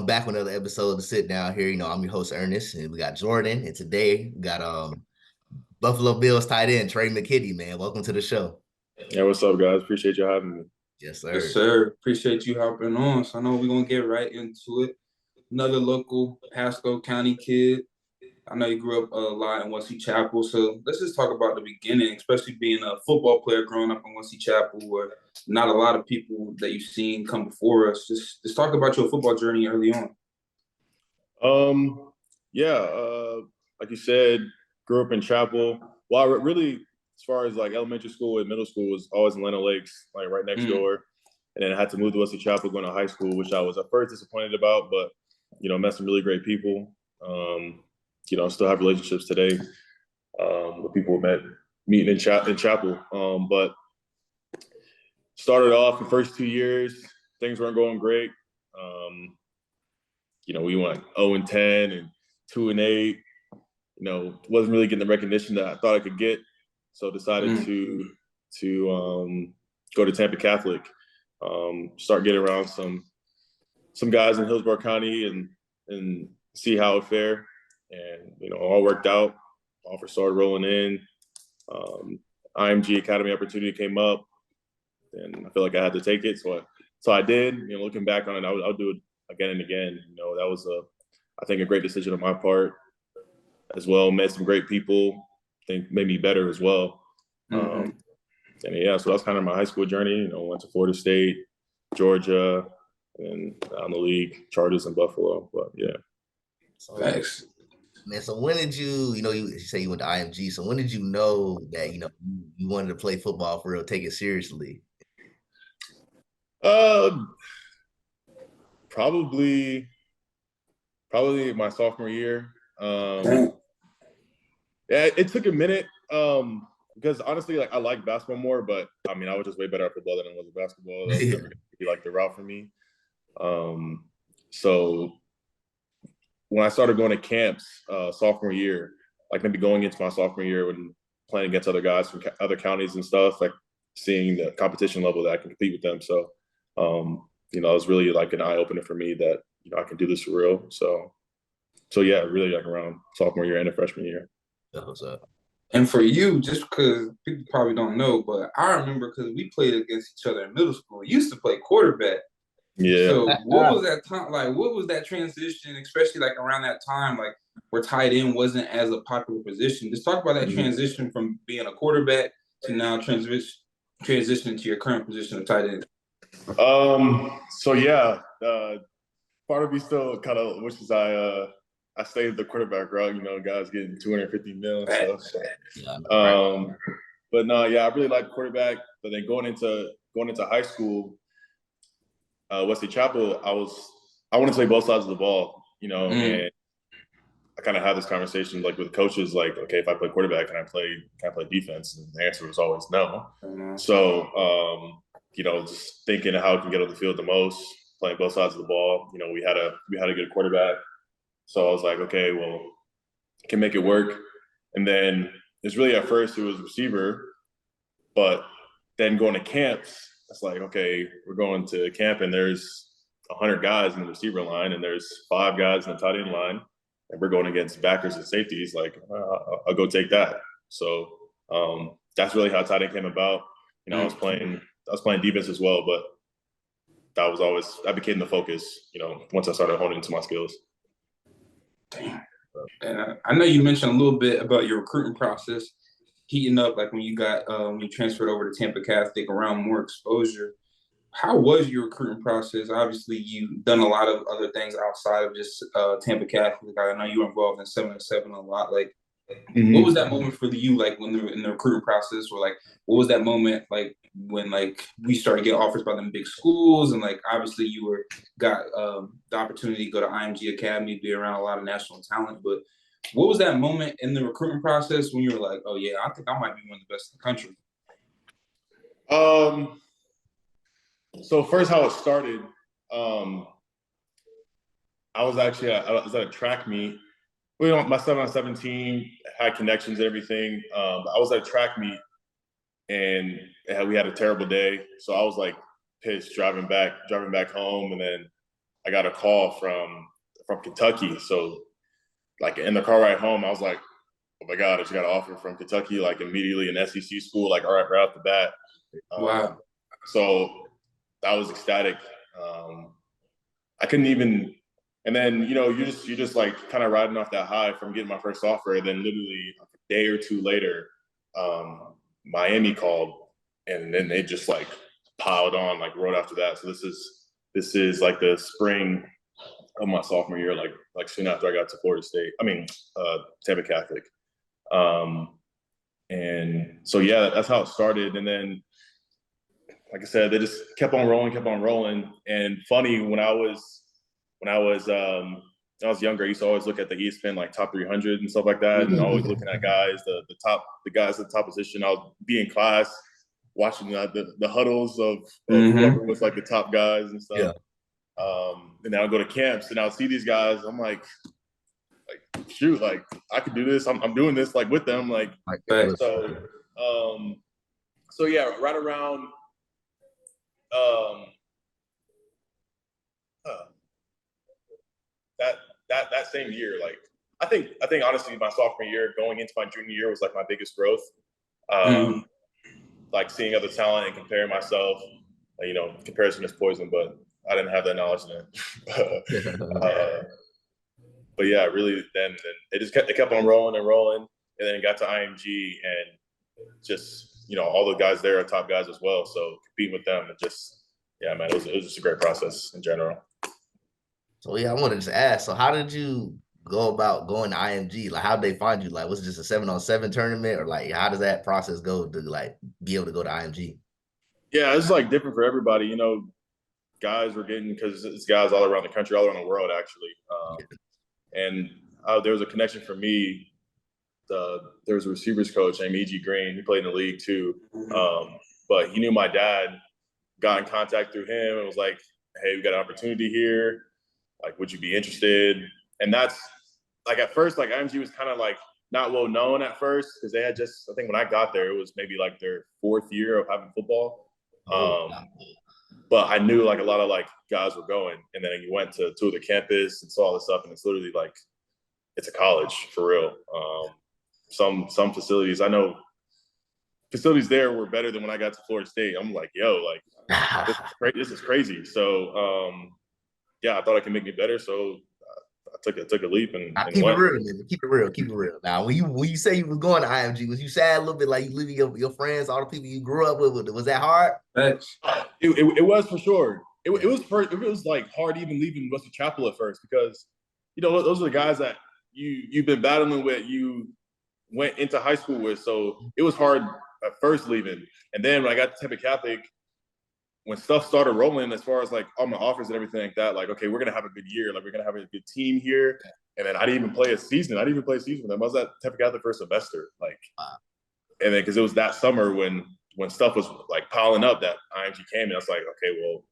back with another episode of the Sitdown here. I'm your host, Ernest, and we got Jordan. And today we got Buffalo Bills tight end, Tre McKitty, man. Welcome to the show. Yeah, what's up, guys? Appreciate you having me. Yes, sir. Yes, sir. Appreciate you hopping on. So I know we're going to get right into it. Another local Pasco County kid. I know you grew up a lot in Wesley Chapel. So let's just talk about the beginning, especially being a football player growing up in Wesley Chapel, where not a lot of people that you've seen come before us. Just talk about your football journey early on. Like you said, grew up in Chapel. Well, really, as far as like elementary school and middle school, was always in Leno Lakes, like right next door. And then I had to move to Wesley Chapel going to high school, which I was at first disappointed about, but, met some really great people. Still have relationships today with people meeting in Chapel. But started off the first 2 years, things weren't going great. We went 0-10 and 2-8. Wasn't really getting the recognition that I thought I could get. So decided to go to Tampa Catholic, start getting around some guys in Hillsborough County and see how it fared. And, all worked out. Offer started rolling in. IMG Academy opportunity came up, and I feel like I had to take it. So I did. Looking back on it, I'll do it again and again. That was I think a great decision on my part as well. Met some great people. I think made me better as well. So that's kind of my high school journey. Went to Florida State, Georgia, and down the league, Chargers and Buffalo. But yeah. Thanks. Man, so when did you say you went to IMG, so when did you know that, you wanted to play football for real, take it seriously? Probably my sophomore year. It took a minute because honestly, I like basketball more, but I was just way better at football than I was at basketball. That was never gonna be the route for me. So when I started going to camps sophomore year, maybe going into my sophomore year when playing against other guys from other counties and stuff, seeing the competition level that I can compete with them. So, it was really an eye opener for me that, I can do this for real. So yeah, really around sophomore year and a freshman year. That was up. And for you, just because people probably don't know, but I remember because we played against each other in middle school. We used to play quarterback. Yeah. So what was that time what was that transition, especially around that time, where tight end wasn't as a popular position? Just talk about that transition from being a quarterback to now transitioning to your current position of tight end. Part of me still kind of wishes I stayed the quarterback route. Guys getting $250 million and stuff. So. But no, I really liked quarterback. But then going into high school, Wesley Chapel, I wanted to play both sides of the ball, and I kind of had this conversation with coaches, okay, if I play quarterback, can I play defense? And the answer was always no. So, just thinking how I can get on the field the most, playing both sides of the ball. We had a good quarterback, so I was like, okay, well, I can make it work. And then it's really at first it was receiver, but then going to camps. It's okay, we're going to camp and there's 100 guys in the receiver line and there's 5 guys in the tight end line and we're going against backers and safeties. I'll go take that. So that's really how tight end came about. I was playing defense as well, but that became the focus, once I started honing into my skills. Damn. And I know you mentioned a little bit about your recruiting process heating up, when you got when you transferred over to Tampa Catholic, around more exposure. How was your recruiting process? Obviously, you've done a lot of other things outside of just Tampa Catholic. I know you were involved in 7-7 a lot. What was that moment for you? When they were in the recruiting process, or what was that moment when we started getting offers by them big schools, and obviously you got the opportunity to go to IMG Academy, be around a lot of national talent, but what was that moment in the recruiting process when you were like, oh, yeah, I think I might be one of the best in the country? So first how it started, I was at a track meet. My 7-on-17 had connections and everything. I was at a track meet and we had a terrible day. So I was pissed driving back home. And then I got a call from Kentucky. So like in the car ride home, I was like, oh my God, I just got an offer from Kentucky, like immediately an SEC school, like right off the bat. Wow. So I was ecstatic. I couldn't even, and then, you just like kind of riding off that high from getting my first offer. And then literally a day or two later, Miami called, and then they just like piled on like right after that. So this is like the spring of my sophomore year, like soon after I got to Florida State. Tampa Catholic. And so, yeah, that's how it started. And then, like I said, they just kept on rolling. And funny, when I was younger, I used to always look at the ESPN like top 300 and stuff like that, and always looking at guys, the guys at the top position. I'll be in class watching the huddles of whoever was like the top guys and stuff. Yeah. And then I'll go to camps and I'll see these guys. I'm like shoot, like I could do this. I'm doing this like with them, like so. So yeah, right around. That same year, like I think honestly, my sophomore year going into my junior year was like my biggest growth. Like seeing other talent and comparing myself. Comparison is poison, but I didn't have that knowledge then. But yeah, really, then they kept on rolling, and then it got to IMG, and just all the guys there are top guys as well. So competing with them, it was just a great process in general. So yeah, I wanted to ask. So how did you go about going to IMG? Like, how did they find you? Like, was it just a 7-on-7 tournament, or like how does that process go to like be able to go to IMG? Yeah, it's like different for everybody. Guys were getting, because it's guys all around the country, all around the world actually. And there was a connection for me. There was a receivers coach named E.G. Green. He played in the league too. But he knew my dad, got in contact through him, and was like, hey, we got an opportunity here. Like, would you be interested? And that's like, at first, like IMG was kind of like not well known at first, because they had just, I think when I got there, it was maybe like their 4th year of having football. But I knew like a lot of like guys were going, and then you went to tour the campus and saw all this stuff, and it's literally like it's a college for real. Some facilities, I know facilities there were better than when I got to Florida State. I'm like, yo, like this is crazy. So yeah, I thought it could make me better. So I took a leap and keep it real, man. Keep it real. Now, when you say you was going to IMG, was you sad a little bit, like you leaving your friends, all the people you grew up with? Was that hard? It was for sure. It was like hard even leaving Wesley Chapel at first, because those are the guys that you've been battling with, you went into high school with. So it was hard at first leaving, and then when I got to Tampa Catholic, when stuff started rolling, as far as like all my offers and everything like that, like, okay, we're going to have a good year. Like, we're going to have a good team here. And then I didn't even play a season. with them. I was at Tampa Catholic for a semester. Like, and then, cause it was that summer when stuff was like piling up, that IMG came, and I was like, okay, well,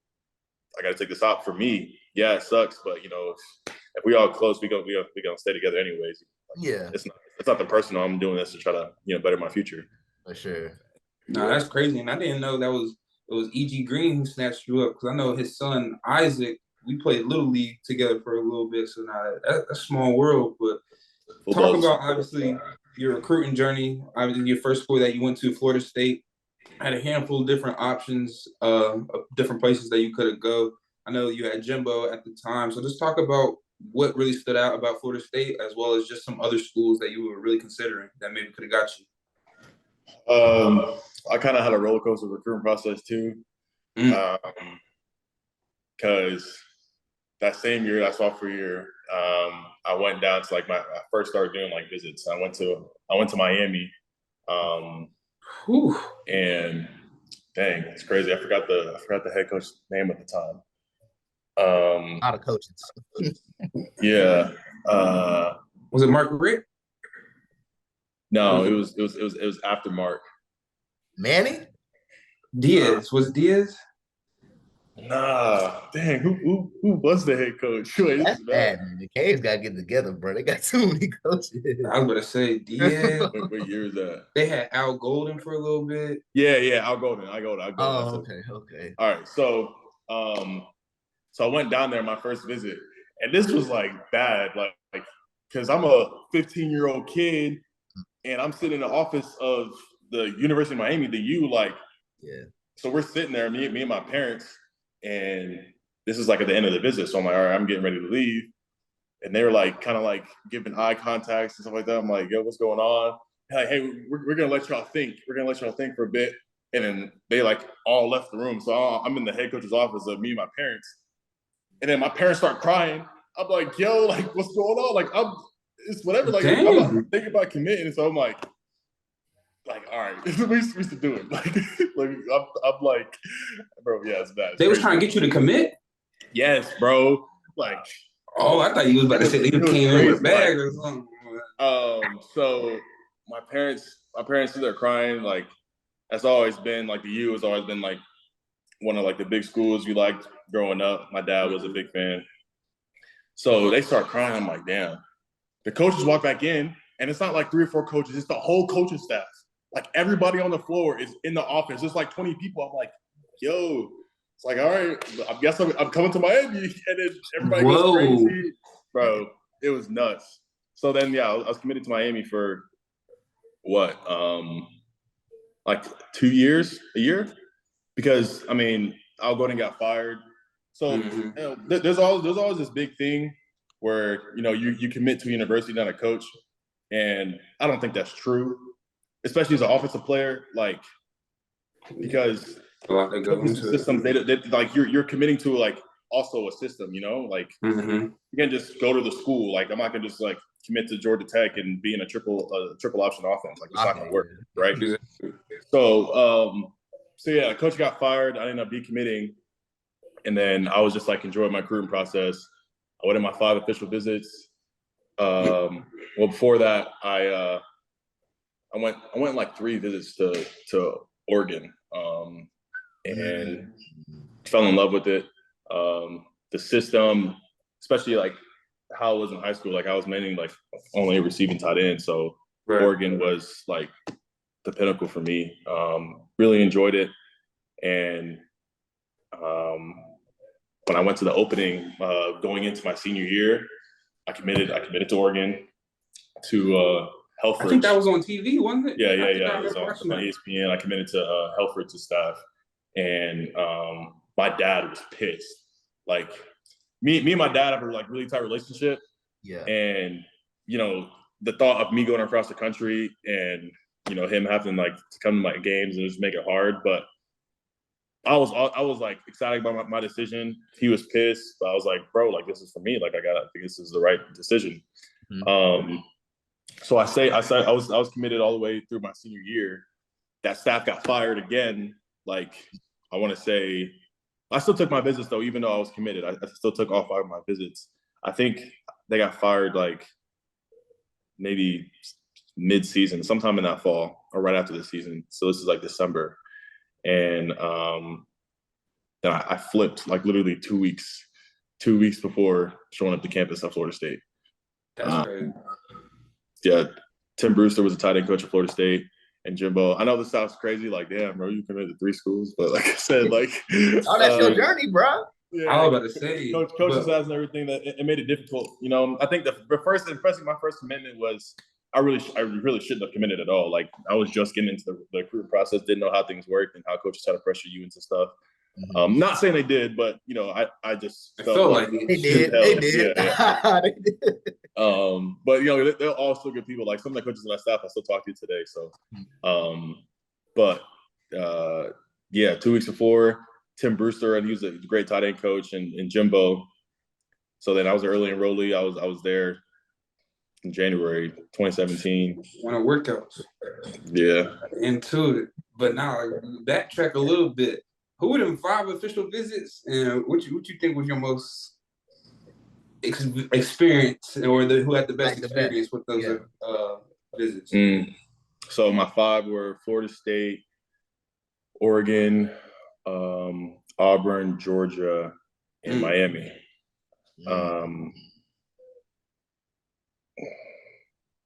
I got to take this out for me. Yeah, it sucks. But if we all close, we gonna stay together anyways. Yeah. It's nothing personal. I'm doing this to try to, better my future. For sure. No, that's crazy. And I didn't know it was E.G. Green who snatched you up, because I know his son Isaac, we played Little League together for a little bit. So now that's a small world. But talk about, obviously, your recruiting journey. Obviously, your first school that you went to, Florida State, had a handful of different options of different places that you could have go. I know you had Jimbo at the time. So just talk about what really stood out about Florida State, as well as just some other schools that you were really considering that maybe could have got you. I kind of had a roller coaster recruiting process too, because that same year, that sophomore year, I went down to like I first started doing like visits. I went to Miami, and dang, it's crazy. I forgot the head coach's name at the time. A lot of coaches. Yeah. Was it Mark Rick? No, it was after Mark. Manny? Diaz. Was it Diaz? Nah, dang, who was the head coach? Wait, that's bad, man. The Caves got to get together, bro. They got too many coaches. I was about to say Diaz. What year is that? They had Al Golden for a little bit. Yeah, Al Golden. Oh, okay. All right, so So I went down there my first visit, and this was like bad, like because I'm a 15-year-old kid, and I'm sitting in the office of the University of Miami, the U, like, yeah. So we're sitting there, me and my parents, and this is like at the end of the visit. So I'm like, all right, I'm getting ready to leave. And they were like, kind of like giving eye contacts and stuff like that. I'm like, yo, what's going on? Like, hey, we're going to let y'all think. We're going to let y'all think for a bit. And then they like all left the room. So I'm in the head coach's office of me and my parents. And then my parents start crying. I'm like, yo, like, what's going on? Like, it's whatever. Like, I'm not thinking about committing. So I'm like, all right, we used to do it. Like I'm like, bro, yeah, it's bad. They was trying to get you to commit? Yes, bro. Like, oh, I thought you was about to say you came in with a bag or something. So my parents sit there crying. Like, that's always been like the U has always been like one of like the big schools you liked growing up. My dad was a big fan. So they start crying. I'm like, damn. The coaches walk back in, and it's not like 3 or 4 coaches. It's the whole coaching staff. Like, everybody on the floor is in the office. There's like 20 people. I'm like, yo. It's like, all right, I guess I'm coming to Miami. And then everybody goes crazy. Bro, it was nuts. So then, yeah, I was committed to Miami for what? Like 2 years, a year? Because, I mean, Al Gordon got fired. So, you know, there's always this big thing where, you know, you commit to a university, not a coach. And I don't think that's true, especially as an offensive player, like, because systems, they like you're committing to like also a system, you know, like you can't just go to the school. Like, I'm not gonna just like commit to Georgia Tech and be in a triple option offense. Like, it's not gonna work, right? So yeah, coach got fired. I ended up decommitting, and then I was just like enjoying my recruiting process. I went in my 5 official visits. Well, before that, I went like 3 visits to Oregon, and fell in love with it. The system, especially like how it was in high school. Like, I was mainly like only receiving tight end, so Oregon was like the pinnacle for me. Really enjoyed it, and when I went to the opening, going into my senior year, I committed to Oregon, to Helford. I think that was on TV, wasn't it? Yeah. It was on ESPN. I committed to Helford's staff, and my dad was pissed. Like, me and my dad have a like really tight relationship. Yeah. And, you know, the thought of me going across the country and, you know, him having like to come to my games and just make it hard, but I was like excited about my decision. He was pissed, but I was like, bro, like, this is for me. Like, I think this is the right decision. So I was committed all the way through my senior year. That staff got fired again. Like, I want to say, I still took my visits though, even though I was committed. I still took all 5 of my visits. I think they got fired like maybe mid-season, sometime in that fall or right after the season. So this is like December. And then I flipped like literally 2 weeks before showing up to campus at Florida State. That's crazy. Yeah, Tim Brewster was a tight end coach at Florida State, and Jimbo. I know this sounds crazy, like, damn, bro, you committed to 3 schools, but like I said, like, oh, that's your journey, bro. Yeah, I was about to say, coaching staffs and everything, that it made it difficult. You know, I think my first commitment was I really shouldn't have committed at all. Like, I was just getting into the recruiting process, didn't know how things worked and how coaches try to pressure you into stuff. Not saying they did, but you know, I just felt like they did. They did. Yeah. They did. But you know, they're all still good people. Like, some of the coaches on that staff I still talk to today. So, yeah, 2 weeks before, Tim Brewster, and he was a great tight end coach, and Jimbo. So then I was an early enrollee. I was there in January 2017. One of workouts. Yeah. Into it. But now, backtrack a little bit. Who were them 5 official visits, and what you think was your most experience, or who had the best experience with those visits? So my 5 were Florida State, Oregon, Auburn, Georgia, and Miami.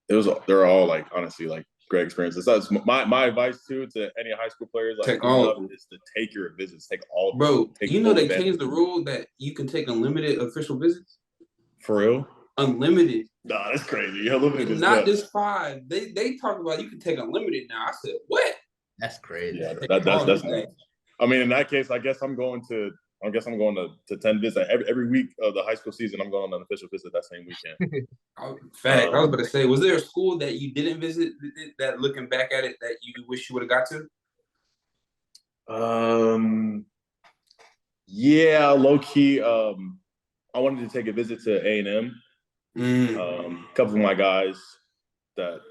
They're all like, honestly, like great experiences. That's my advice too to any high school players. Like, take all of them. Is to take your visits. Take all of them. Bro, Take you know they changed the rule that you can take unlimited official visits? For real? Unlimited. Nah, that's crazy. Unlimited is not good. just 5. They talk about you can take unlimited now. I said, what? That's crazy. Yeah, that's nuts. I mean, in that case, I guess I'm going to 10 visits every week of the high school season. I'm going on an official visit that same weekend. Fact. I was about to say, was there a school that you didn't visit that looking back at it that you wish you would have got to? Yeah, low key. I wanted to take a visit to A&M. A couple of my guys that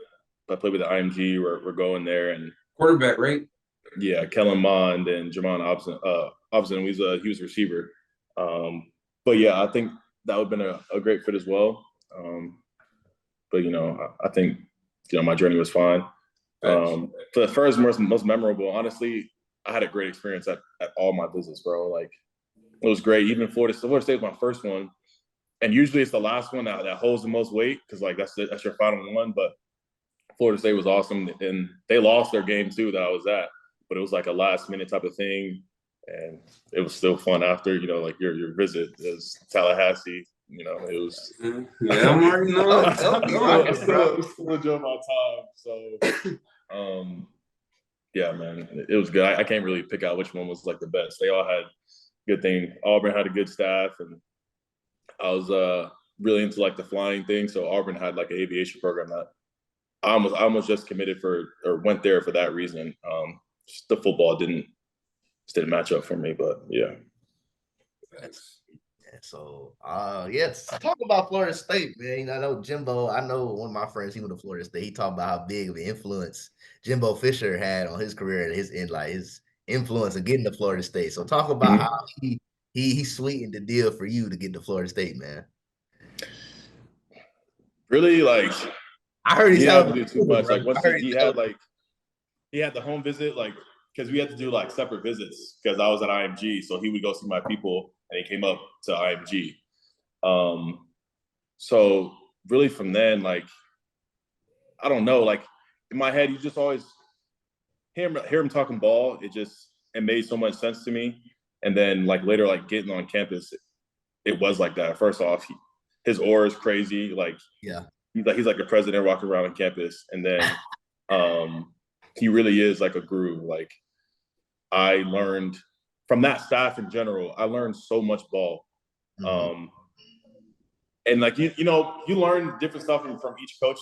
played with the IMG were going there, and quarterback, right? Yeah, Kellen Mond and Jermon Obson. He was a receiver. But yeah, I think that would have been a great fit as well. But I think my journey was fine. For the first most memorable, honestly, I had a great experience at all my visits, bro. Like, it was great. Even Florida State was my first one, and usually it's the last one that holds the most weight because like that's your final one. But Florida State was awesome, and they lost their game too that I was at, but it was like a last minute type of thing, and it was still fun after. Like your visit is Tallahassee. It was. Yeah, I'm already know. I still enjoy my time. So, yeah, man, it was good. I can't really pick out which one was like the best. They all had good thing. Auburn had a good staff, and I was really into like the flying thing. So Auburn had like an aviation program that I almost just committed for or went there for that reason. Just the football didn't match up for me, but yeah. So, yes, talk about Florida State, man. I know Jimbo. I know one of my friends, he went to Florida State. He talked about how big of an influence Jimbo Fisher had on his career and his influence of getting to Florida State. So, talk about how he sweetened the deal for you to get to Florida State, man. Really, like, I heard he had to do too much. Like, once he had the home visit, like, because we had to do like separate visits because I was at IMG, so he would go see my people, and he came up to IMG. So really from then, like, I don't know, like in my head, you just always hear him talking ball. It made so much sense to me. And then like later, like getting on campus, it was like that. First off, his aura is crazy. Like, yeah, he's like the president walking around on campus. And then he really is like a guru. Like, I learned from that staff in general, I learned so much ball. And like, you learn different stuff from each coach,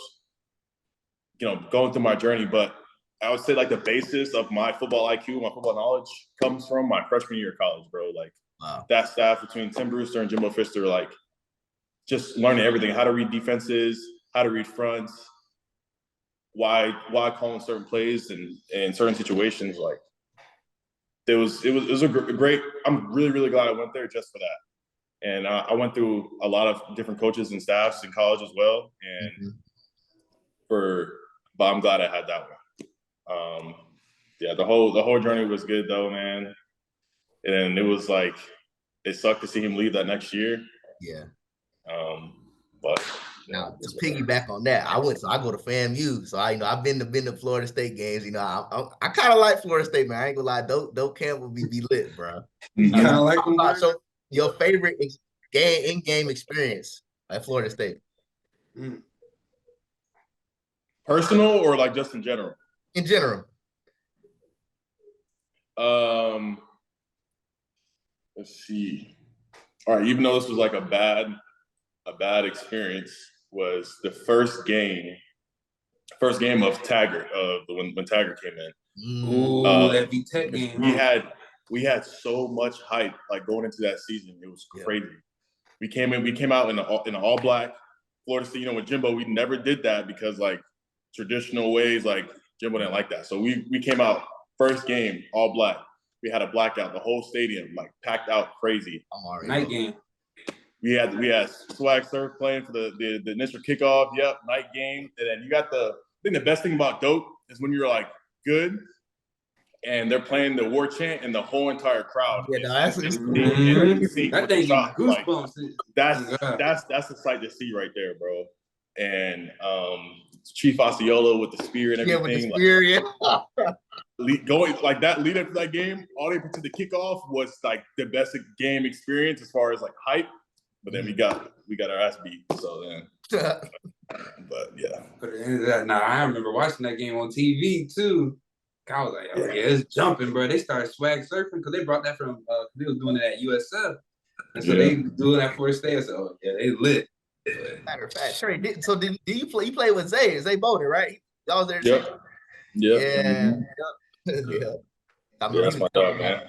going through my journey. But I would say like the basis of my football IQ, my football knowledge comes from my freshman year of college, bro. Like, that staff between Tim Brewster and Jimbo Fisher, like just learning everything, how to read defenses, how to read fronts, why calling certain plays and in certain situations. Like, it was a great. I'm really, really glad I went there just for that. And I went through a lot of different coaches and staffs in college as well. And but I'm glad I had that one. Yeah, the whole journey was good though, man. And it was like, it sucked to see him leave that next year. Yeah. But now to piggyback on that, I go to FAMU, so I've been to Florida State games. I kind of like Florida State, man. I ain't gonna lie, Dope Campbell be lit, bro. Kind of like him. So your favorite in-game experience at Florida State? Personal or like just in general? In general. Let's see. All right, even though this was like a bad experience, was the first game of Taggart, when Taggart came in. Ooh, that V-Tech game. We had so much hype like going into that season. It was crazy. Yeah. We came out in an all black Florida State. With Jimbo, we never did that because like traditional ways, like Jimbo didn't like that. So we came out first game all black. We had a blackout, the whole stadium like packed out crazy. Night game. We had Swag Surf playing for the initial kickoff. Yep, night game. And then you got I think the best thing about Dope is when you're like good and they're playing the war chant and the whole entire crowd. Yeah, that's that thing goosebumps. Like, that's the sight to see right there, bro. and Chief Osceola with the spear and everything. Yeah, with the spear, Going like that lead up to that game, all the way to the kickoff was like the best game experience as far as like hype. But then we got our ass beat. So then, but yeah. But at the end of that, I remember watching that game on TV too. I was like, oh, yeah, it's jumping, bro. They started swag surfing because they brought that from they was doing it at USF, and so they doing that for a stay. So oh, yeah, they lit. Matter of fact, Trey. Did you play? You played with Zay Boulder, right? Y'all was there. Yep. Yeah. I mean, that's my dog, man.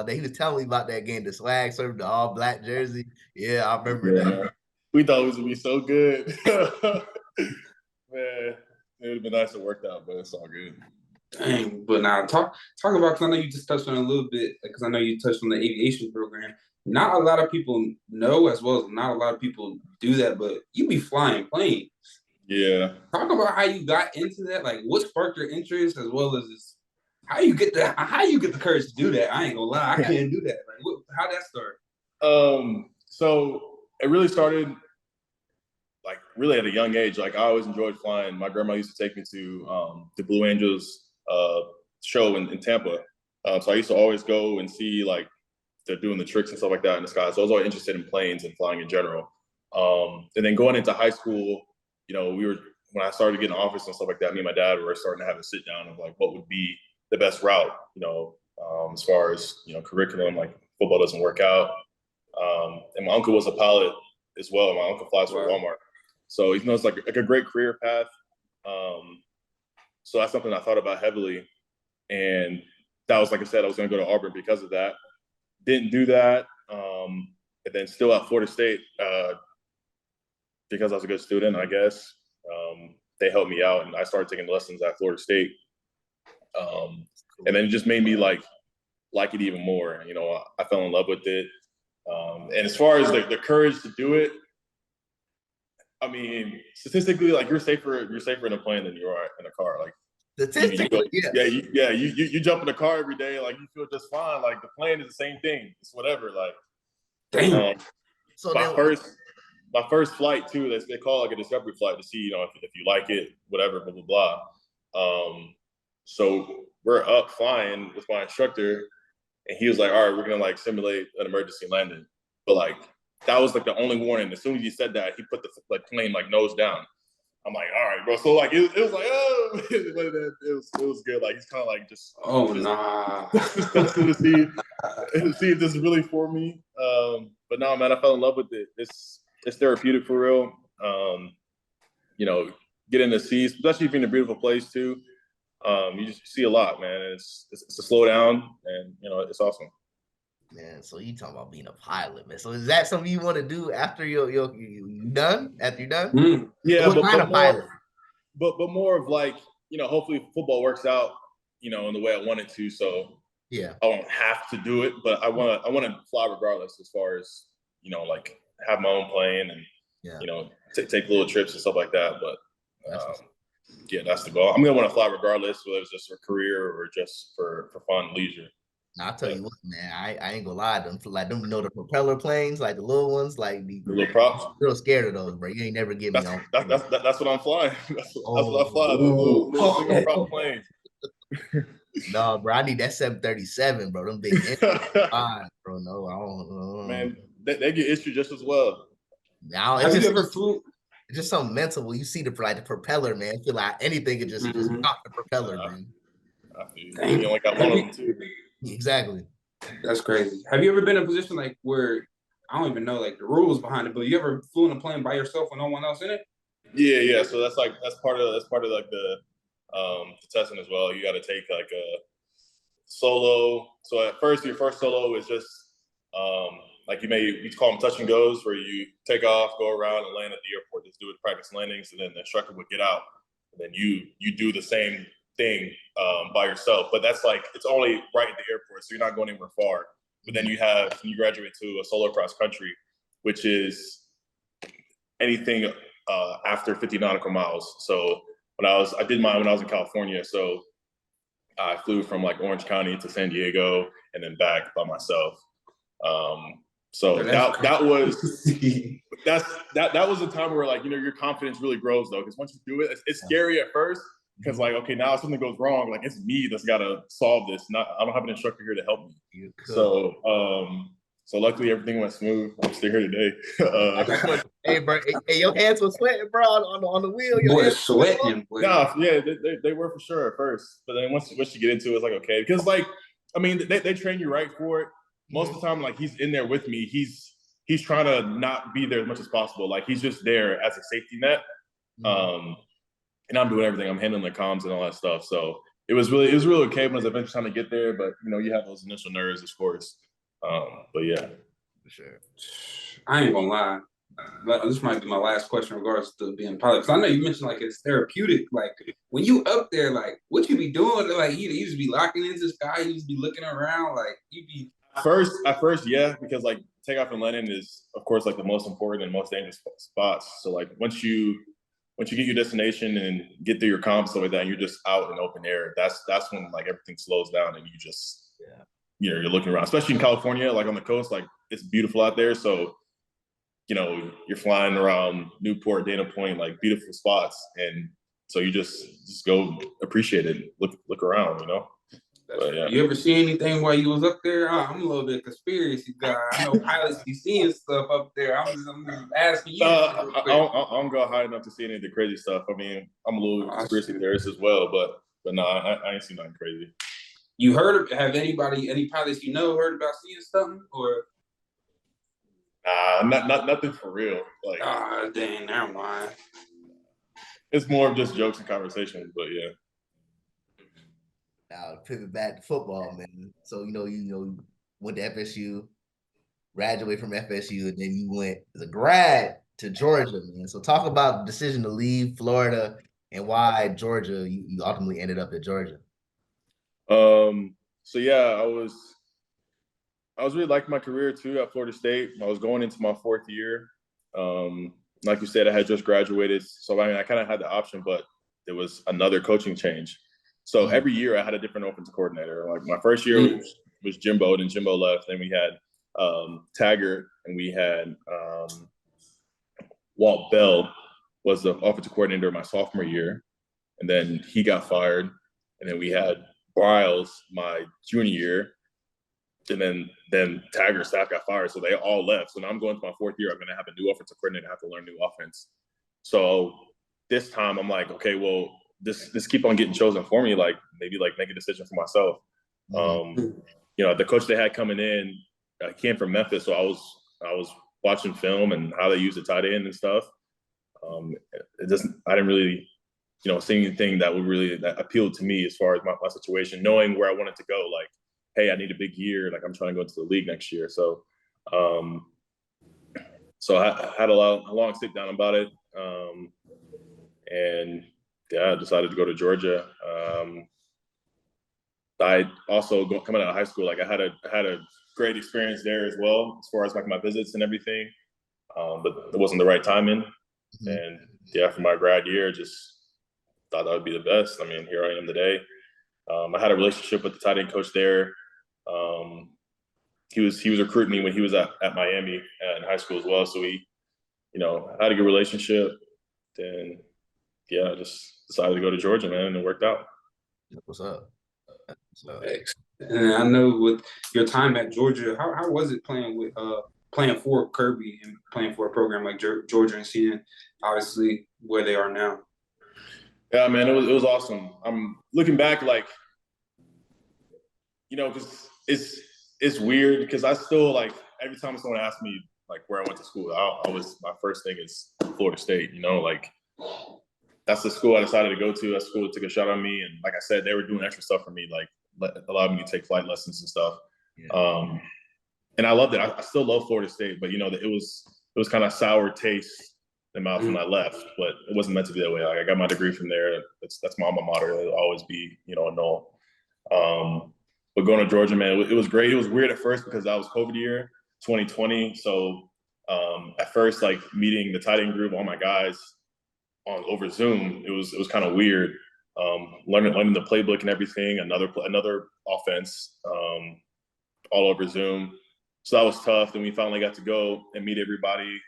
He was telling me about that game, the swag surf, the all black jersey. Yeah, I remember that. We thought it was gonna be so good. Man, it would have been nice to work out, but it's all good. Dang, but now talk about, because I know you just touched on it a little bit, because I know you touched on the aviation program. Not a lot of people know, as well as not a lot of people do that, but you be flying planes. Yeah. Talk about how you got into that, like what sparked your interest, as well as this, how you get the courage to do that. I ain't gonna lie, I can't do that. Like, how'd that start? So it really started like really at a young age. Like I always enjoyed flying. My grandma used to take me to the Blue Angels show in Tampa. So I used to always go and see like they're doing the tricks and stuff like that in the sky. So I was always interested in planes and flying in general. And then going into high school, when I started getting offers and stuff like that, me and my dad were starting to have a sit down of like what would be the best route, as far as, curriculum, like football doesn't work out. And my uncle was a pilot as well. My uncle flies for Walmart. So even though it's like a great career path. So that's something I thought about heavily. And that was, like I said, I was going to go to Auburn because of that. Didn't do that. And then still at Florida State, because I was a good student, I guess, they helped me out. And I started taking lessons at Florida State. And then it just made me like it even more. I fell in love with it. And as far as the courage to do it, I mean, statistically, like you're safer in a plane than you are in a car. Like statistically, you jump in a car every day, like you feel just fine. Like the plane is the same thing. It's whatever. Like, damn. So my first flight too, they call like a discovery flight to see, if you like it, whatever, blah blah blah. So we're up flying with my instructor, and he was like, "All right, we're gonna like simulate an emergency landing," but like. That was like the only warning. As soon as he said that, he put the plane like nose down. I'm like, all right, bro. So like it was like, oh, it was good. Like he's kind of like just nah. to see if this is really for me. But no, man, I fell in love with it. It's therapeutic for real. Getting to see, especially if you're in a beautiful place too. You just see a lot, man. It's a slow down, and it's awesome. Man, so you talking about being a pilot, man. So is that something you want to do after you're done? After you're done? Mm. Yeah, what kind of pilot? But more of like, hopefully football works out, in the way I want it to. So yeah, I don't have to do it, but I want to fly regardless, as far as, like have my own plane and, take little trips and stuff like that. But that's the goal. I'm going to want to fly regardless, whether it's just for career or just for fun, leisure. Now, I'll tell you what, man, I ain't gonna lie, them the propeller planes, like the little ones, like the little props. I'm real scared of those, bro. You ain't never get me on. That's what I'm flying. That's what I fly. The little single prop planes. No, bro, I need that 737, bro. Them big fine, bro. No, I don't. Man, they get issued just as well. Now, have you ever flew? It's just something mental when you see the propeller, man. I feel like anything could just pop the propeller, man. You only got one of them too. Exactly. That's crazy. Have you ever been in a position like where I don't even know like the rules behind it, but you ever flew in a plane by yourself with no one else in it? Yeah. So that's part of like the testing as well. You got to take like a solo. So at first, your first solo is just like we call them touch and goes, where you take off, go around, and land at the airport. Just do it, practice landings, and then the instructor would get out, and then you do the same thing by yourself, but that's like it's only right at the airport, so you're not going anywhere far. But then you graduate to a solo cross country, which is anything after 50 nautical miles. So I did mine when I was in California, so I flew from like Orange County to San Diego and then back by myself. So that was a time where, like, you know, your confidence really grows, though, because once you do it, it's scary at first because, like, okay, now if something goes wrong, like, it's me that's got to solve this. I don't have an instructor here to help me. So luckily everything went smooth. I'm still here today. Hey, bro, hey, your hands were sweating, bro, on the wheel. Your boy, sweating. No, yeah, they were for sure at first, but then once you get into it, it's like, okay, because, like, I mean, they train you right for it. Most of the time, like, he's in there with me. He's trying to not be there as much as possible. Like, he's just there as a safety net. And I'm doing everything. I'm handling the comms and all that stuff. So it was really okay when it was eventually time to get there. But, you know, you have those initial nerves, of course. But yeah, for sure. I ain't gonna lie. This might be my last question in regards to being a pilot. Because I know you mentioned, like, it's therapeutic. Like, when you up there, like, what you be doing? Like, you used to be locking into the sky. You used to be looking around. Like, you be... At first, yeah, because, like, takeoff and landing is, of course, like, the most important and most dangerous spots. So, like, once you get your destination and get through your comp, stuff like that, and you're just out in open air, that's when, like, everything slows down and you just, you know, you're looking around. Especially in California, like, on the coast, like, it's beautiful out there. So, you know, you're flying around Newport, Dana Point, like, beautiful spots. And so you just go appreciate it, look around, you know? But, yeah. You ever see anything while you was up there? I'm a little bit conspiracy guy. I know pilots be seeing stuff up there. I'm just asking you. I don't go high enough to see any of the crazy stuff. I mean, I'm a little conspiracy theorist as well, but no, I ain't seen nothing crazy. You have any pilots you know heard about seeing something, or? Nothing for real. Like, dang, never mind. It's more of just jokes and conversations, but yeah. Now pivot back to football, man. So you went to FSU, graduated from FSU, and then you went as a grad to Georgia, man. So talk about the decision to leave Florida and why Georgia. You ultimately ended up at Georgia. So yeah, I was really liking my career too at Florida State. I was going into my 4th year. Like you said, I had just graduated, so I mean, I kind of had the option, but there was another coaching change. So every year I had a different offensive coordinator. Like, my first year was Jimbo, then Jimbo left. Then we had Taggart, and we had Walt Bell was the offensive coordinator my sophomore year, and then he got fired. And then we had Briles my junior year, and then Taggart's staff got fired, so they all left. So now I'm going to my 4th year. I'm going to have a new offensive coordinator. I have to learn new offense. So this time I'm like, okay, well, this keep on getting chosen for me. Like, maybe, like, make a decision for myself. You know, the coach they had coming in came from Memphis, so I was watching film and how they use the tight end and stuff. I didn't really, you know, see anything that appealed to me as far as my situation, knowing where I wanted to go. Like, hey, I need a big year. Like, I'm trying to go into the league next year. So, I had a long sit down about it. And yeah, I decided to go to Georgia. I also coming out of high school, like, I had a great experience there as well, as far as, like, my visits and everything. But it wasn't the right timing. And yeah, for my grad year, just thought that would be the best. I mean, here I am today. I had a relationship with the tight end coach there. He was recruiting me when he was at Miami in high school as well. So we, you know, had a good relationship. Then yeah, I just decided to go to Georgia, man, and it worked out. What's up? And I know with your time at Georgia, how was it playing for Kirby and playing for a program like Georgia and seeing obviously where they are now? Yeah, man, it was awesome. I'm looking back, like, you know, because it's weird because I still, like, every time someone asks me, like, where I went to school, my first thing is Florida State. You know, like, that's the school I decided to go to. That school took a shot on me, and like I said, they were doing extra stuff for me, like allowed me to take flight lessons and stuff. Yeah. And I loved it. I still love Florida State, but, you know, it was kind of sour taste in my mouth when I left, but it wasn't meant to be that way. Like, I got my degree from there. That's my alma mater. It'll always be, you know, a null. But going to Georgia, man, it was great. It was weird at first because that was COVID year, 2020. So at first, like, meeting the tight end group, all my guys over Zoom, it was kind of weird. Learning the playbook and everything, another offense, all over Zoom. So that was tough. Then we finally got to go and meet everybody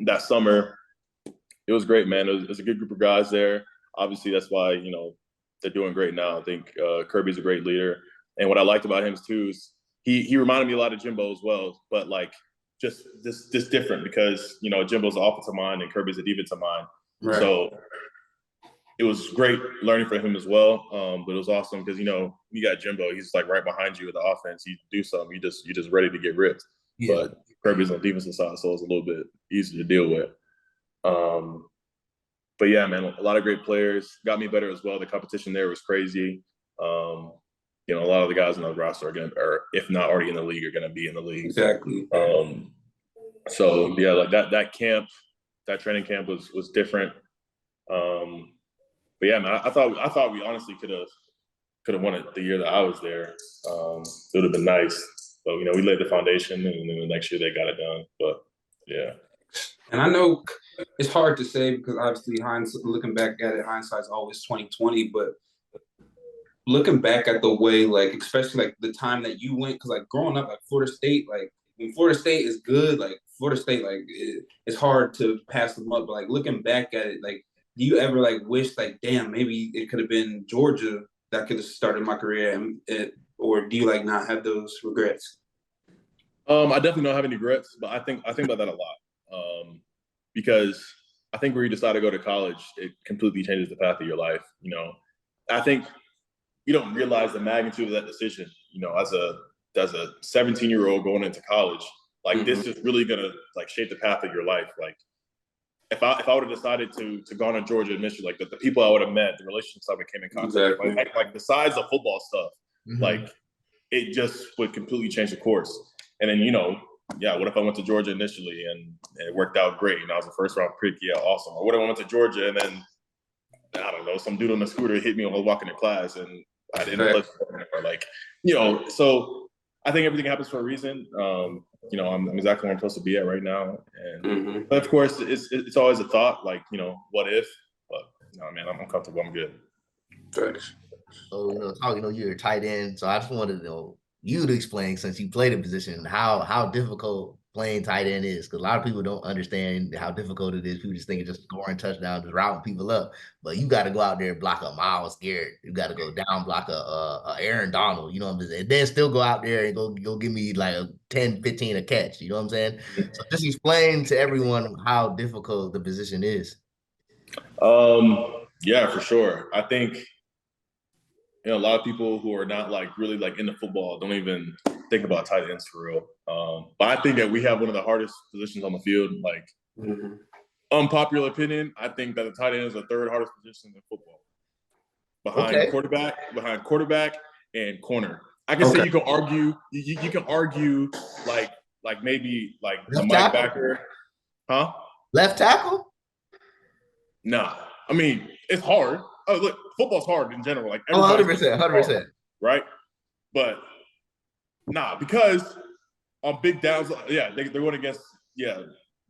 that summer. It was great, man. It was a good group of guys there. Obviously, that's why, you know, they're doing great now. I think Kirby's a great leader. And what I liked about him too is he reminded me a lot of Jimbo as well, but like just different because, you know, Jimbo's an offensive mind and Kirby's a defensive mind. Right. So it was great learning from him as well. But it was awesome because, you know, you got Jimbo, he's like right behind you with the offense. You do something, you're just ready to get ripped. Yeah. But Kirby's on the defensive side, so it's a little bit easier to deal with. But yeah, man, a lot of great players got me better as well. The competition there was crazy. You know, a lot of the guys on the roster are if not already in the league, are going to be in the league. Exactly. So yeah, like that camp, that training camp was different. But yeah, man, I thought we honestly could have won it the year that I was there. It would have been nice, but you know, we laid the foundation, and then the next year they got it done. But yeah. And I know it's hard to say because obviously looking back at it, hindsight's always 20/20. But looking back at the way, like especially like the time that you went, because like growing up, like Florida State, like when Florida State is good, like Florida State, like it's hard to pass them up. But like looking back at it, like do you ever like wish like, damn, maybe it could have been Georgia that could have started my career, or do you like not have those regrets? I definitely don't have any regrets, but I think about that a lot. Because I think where you decide to go to college, it completely changes the path of your life. You know, I think you don't realize the magnitude of that decision. You know, as a 17-year-old going into college, like this is really gonna like shape the path of your life. Like if I would have decided to go to Georgia initially, like the people I would have met, the relationships I became in contact, exactly. like besides the football stuff, like it just would completely change the course. And then, you know, yeah, what if I went to Georgia initially and it worked out great and I was a first round pick? Yeah, awesome. Or what if I went to Georgia and then, I don't know, some dude on the scooter hit me while I was walking to class and I didn't play or like, you know, so I think everything happens for a reason. You know, I'm exactly where I'm supposed to be at right now. And but of course it's always a thought, like, you know, what if? But no, man, I'm comfortable, I'm good. Thanks. So, you know, you're a tight end. So I just wanted to know you to explain, since you played a position, how difficult playing tight end is, because a lot of people don't understand how difficult it is. People just think it's just scoring touchdowns, just routing people up, but you got to go out there and block a Myles Garrett. You got to go down block a Aaron Donald. You know what I'm saying? And then still go out there and go give me like a 10, 15 a catch. You know what I'm saying? So just explain to everyone how difficult the position is. Yeah, for sure. I think, you know, a lot of people who are not like really like into football don't even think about tight ends for real. But I think that we have one of the hardest positions on the field. Like, unpopular opinion, I think that the tight end is the third hardest position in football, behind quarterback and corner. I can say you can argue. You can argue like maybe like the Mike backer, huh? Left tackle? Nah, I mean it's hard. Oh, look, football's hard in general. Like 100%. Right? But nah, because on big downs, yeah, they're going against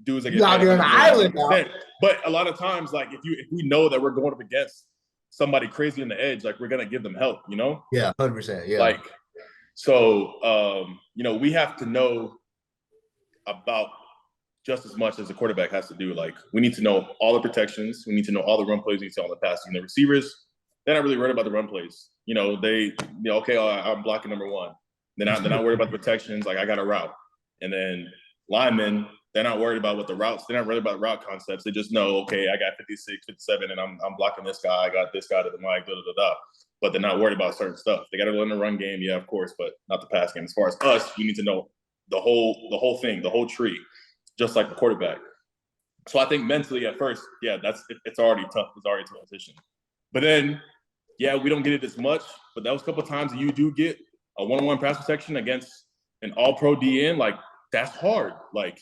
dudes that get out there on the island. But a lot of times, like if we know that we're going up against somebody crazy on the edge, like we're gonna give them help, you know? Yeah, 100%. Yeah. Like so, you know, we have to know about just as much as the quarterback has to do. Like, we need to know all the protections. We need to know all the run plays. We need to know all the passing. The receivers, they're not really worried about the run plays. You know, I'm blocking number one. They're not worried about the protections. Like, I got a route. And then linemen, they're not worried about what the routes. They're not worried about route concepts. They just know, okay, I got 56, 57, and I'm blocking this guy. I got this guy to the mic, But they're not worried about certain stuff. They got to learn the run game, yeah, of course, but not the pass game. As far as us, we need to know the whole thing, the whole tree, just like the quarterback. So I think mentally at first, yeah, it's already tough. It's already a tough position. But then, yeah, we don't get it as much. But those couple of times that you do get a one-on-one pass protection against an all-pro DN, like, that's hard. Like,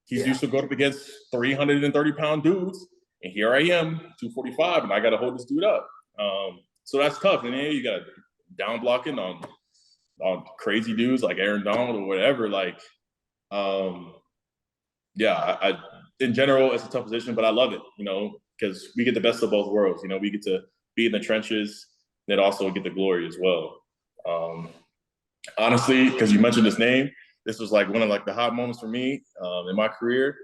he's used to go up against 330-pound dudes, and here I am, 245, and I got to hold this dude up. So that's tough. And then you got down blocking on crazy dudes like Aaron Donald or whatever. Like, I in general, it's a tough position, but I love it, you know, because we get the best of both worlds. You know, we get to be in the trenches, and also get the glory as well. Honestly, because you mentioned his name, this was like one of like the hot moments for me in my career.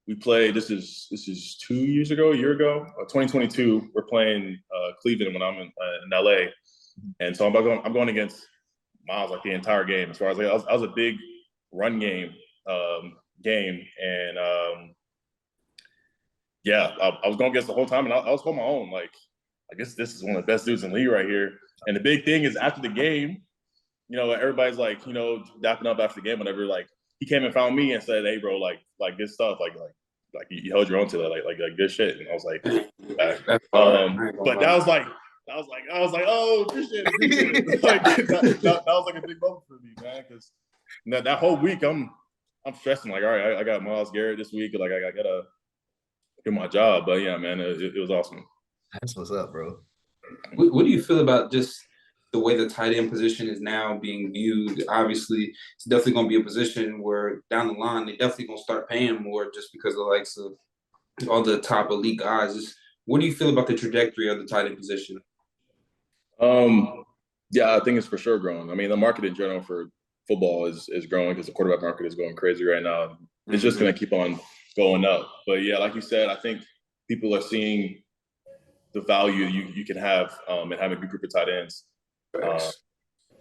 We played. This is 2 years ago, a year ago, 2022. We're playing Cleveland when I'm in LA, and so I'm going against Miles like the entire game. As far as like, I was a big run game, and yeah, I was going against the whole time, and I was holding my own. Like, I guess this is one of the best dudes in the league right here. And the big thing is after the game, you know, everybody's like, you know, dapping up after the game, whatever. Like, he came and found me and said, "Hey, bro, like good stuff, like you held your own to it, like good shit." And I was like, but that was like, oh, appreciate it. Like that was like a big moment for me, man, because that whole week I'm stressing, like, all right, I got Myles Garrett this week, like I gotta do my job. But yeah, man, it was awesome. That's what's up, bro. What do you feel about just the way the tight end position is now being viewed? Obviously, it's definitely going to be a position where down the line, they definitely going to start paying more just because of the likes of all the top elite guys. Just, what do you feel about the trajectory of the tight end position? Yeah, I think it's for sure growing. I mean, the market in general for football is growing because the quarterback market is going crazy right now. It's just going to keep on going up. But yeah, like you said, I think people are seeing the value you can have in having a good group of tight ends.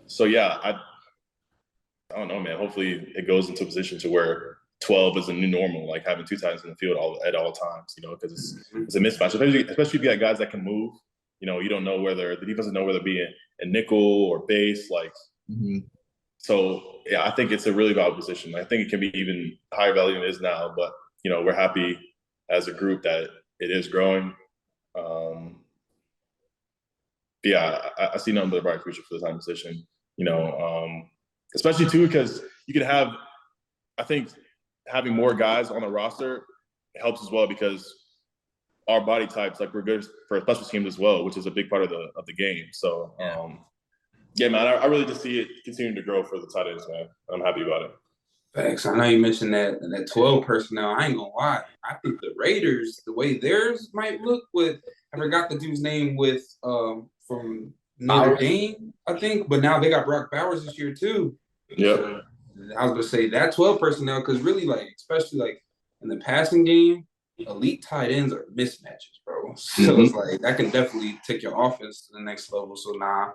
So yeah, I don't know, man. Hopefully it goes into a position to where 12 is a new normal, like having 2 tight ends in the field at all times, you know, because it's a mismatch, especially if you got guys that can move. You know, you don't know whether the defense doesn't know whether it be a nickel or base, like. So yeah, I think it's a really valuable position. I think it can be even higher value than it is now, but you know, we're happy as a group that it is growing. Yeah, I see nothing but a bright future for the time position. You know, especially too because you could have, I think, having more guys on the roster helps as well because our body types, like, we're good for special teams as well, which is a big part of the game. So, yeah, man, I really just see it continuing to grow for the tight ends, man. I'm happy about it. Thanks. I know you mentioned that 12 personnel. I ain't gonna lie. I think the Raiders, the way theirs might look with, I forgot the dude's name with from Notre Dame, I think, but now they got Brock Bowers this year too. Yeah. So I was gonna say that 12 personnel, because really, like, especially like in the passing game, elite tight ends are mismatches, bro. So it's like that can definitely take your offense to the next level. So I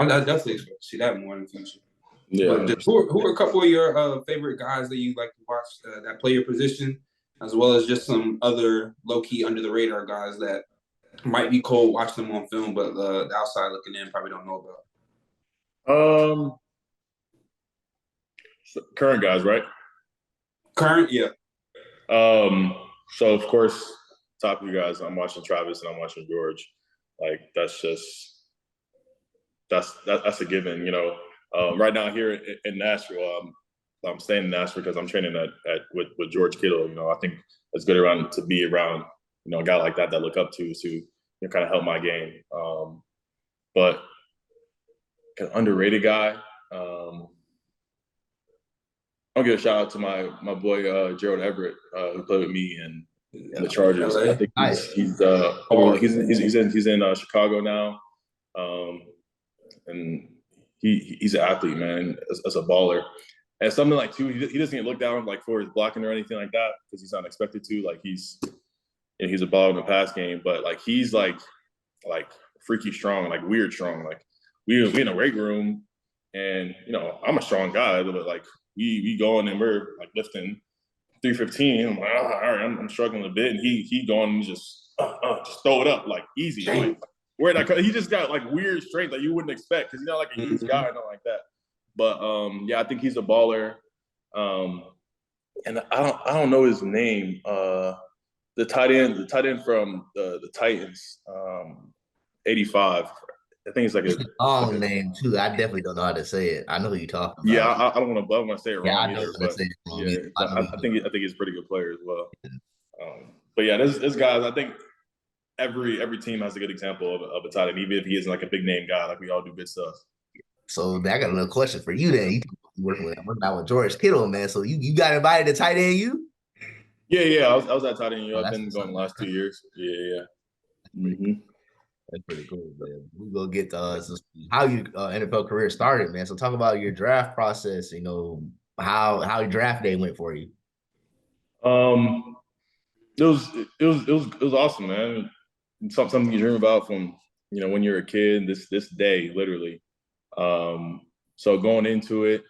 definitely expect to see that more in the future. Yeah. But who are a couple of your favorite guys that you like to watch that play your position, as well as just some other low-key under the radar guys that might be cold watching them on film, but the outside looking in probably don't know about? Current guys, right? Current, yeah. So of course, top of you guys, I'm watching Travis and I'm watching George. Like that's a given, you know. Right now here in Nashville, I'm staying in Nashville because I'm training with George Kittle. You know, I think it's good to be around, you know, a guy like that look up to kind of help my game. But an underrated guy. I'll give a shout out to my boy Gerald Everett, who played with me in the Chargers. I think he's in Chicago now, and he's an athlete, man, as a baller. And something like too, he doesn't get looked down like for his blocking or anything like that because he's not expected to. Like he's a baller in the pass game, but like he's like freaky strong, like weird strong. Like we in a weight room, and you know I'm a strong guy, but like we going and we're like lifting 315. I'm like, all right, I'm struggling a bit, and he going and just throw it up like easy. Like, where he just got like weird strength that you wouldn't expect because he's not like a huge guy or nothing like that. But yeah, I think he's a baller. And I don't know his name. The tight end from the Titans, 85. I think it's like a long name too. I definitely don't know how to say it. I know who you're talking about. Yeah, I don't want to say it wrong either. But I think he's a pretty good player as well. But yeah, there's guys. I think every team has a good example of a tight end, even if he isn't like a big name guy. Like we all do good stuff. So I got another question for you. Then you working with George Kittle, man. So you got invited to tight end you? Yeah. I was at tight end. I've been going the last 2 years. Yeah. That's pretty cool, man. We go get how your NFL career started, man. So talk about your draft process. You know, how draft day went for you. It was awesome, man. It's something you dream about from when you're a kid. This day, literally. So going into it,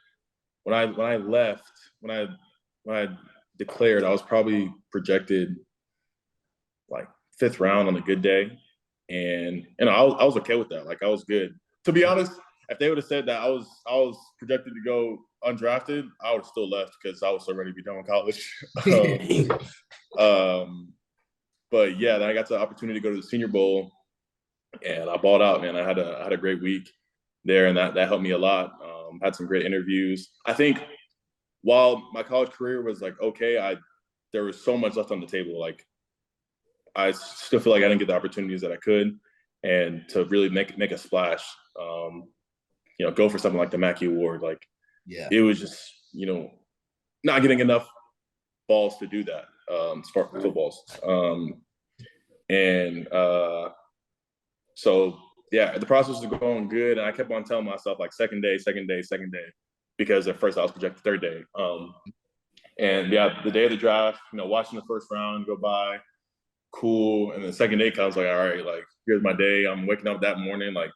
when I left, when I declared, I was probably projected like 5th round on a good day, and I was okay with that. Like I was good. To be honest, if they would have said that I was projected to go undrafted, I would have still left because I was so ready to be done with college. But yeah, then I got the opportunity to go to the Senior Bowl, and I balled out, man. I had a great week there, and that helped me a lot. Had some great interviews. I think while my college career was like okay, there was so much left on the table. Like I still feel like I didn't get the opportunities that I could, and to really make a splash. Go for something like the Mackey Award. Like it was just not getting enough balls to do that. Spark footballs. So yeah, the process was going good, and I kept on telling myself like second day, because at first I was projected 3rd day. And yeah, the day of the draft, watching the first round go by, cool, and the second day comes, like all right, like here's my day. I'm waking up that morning, like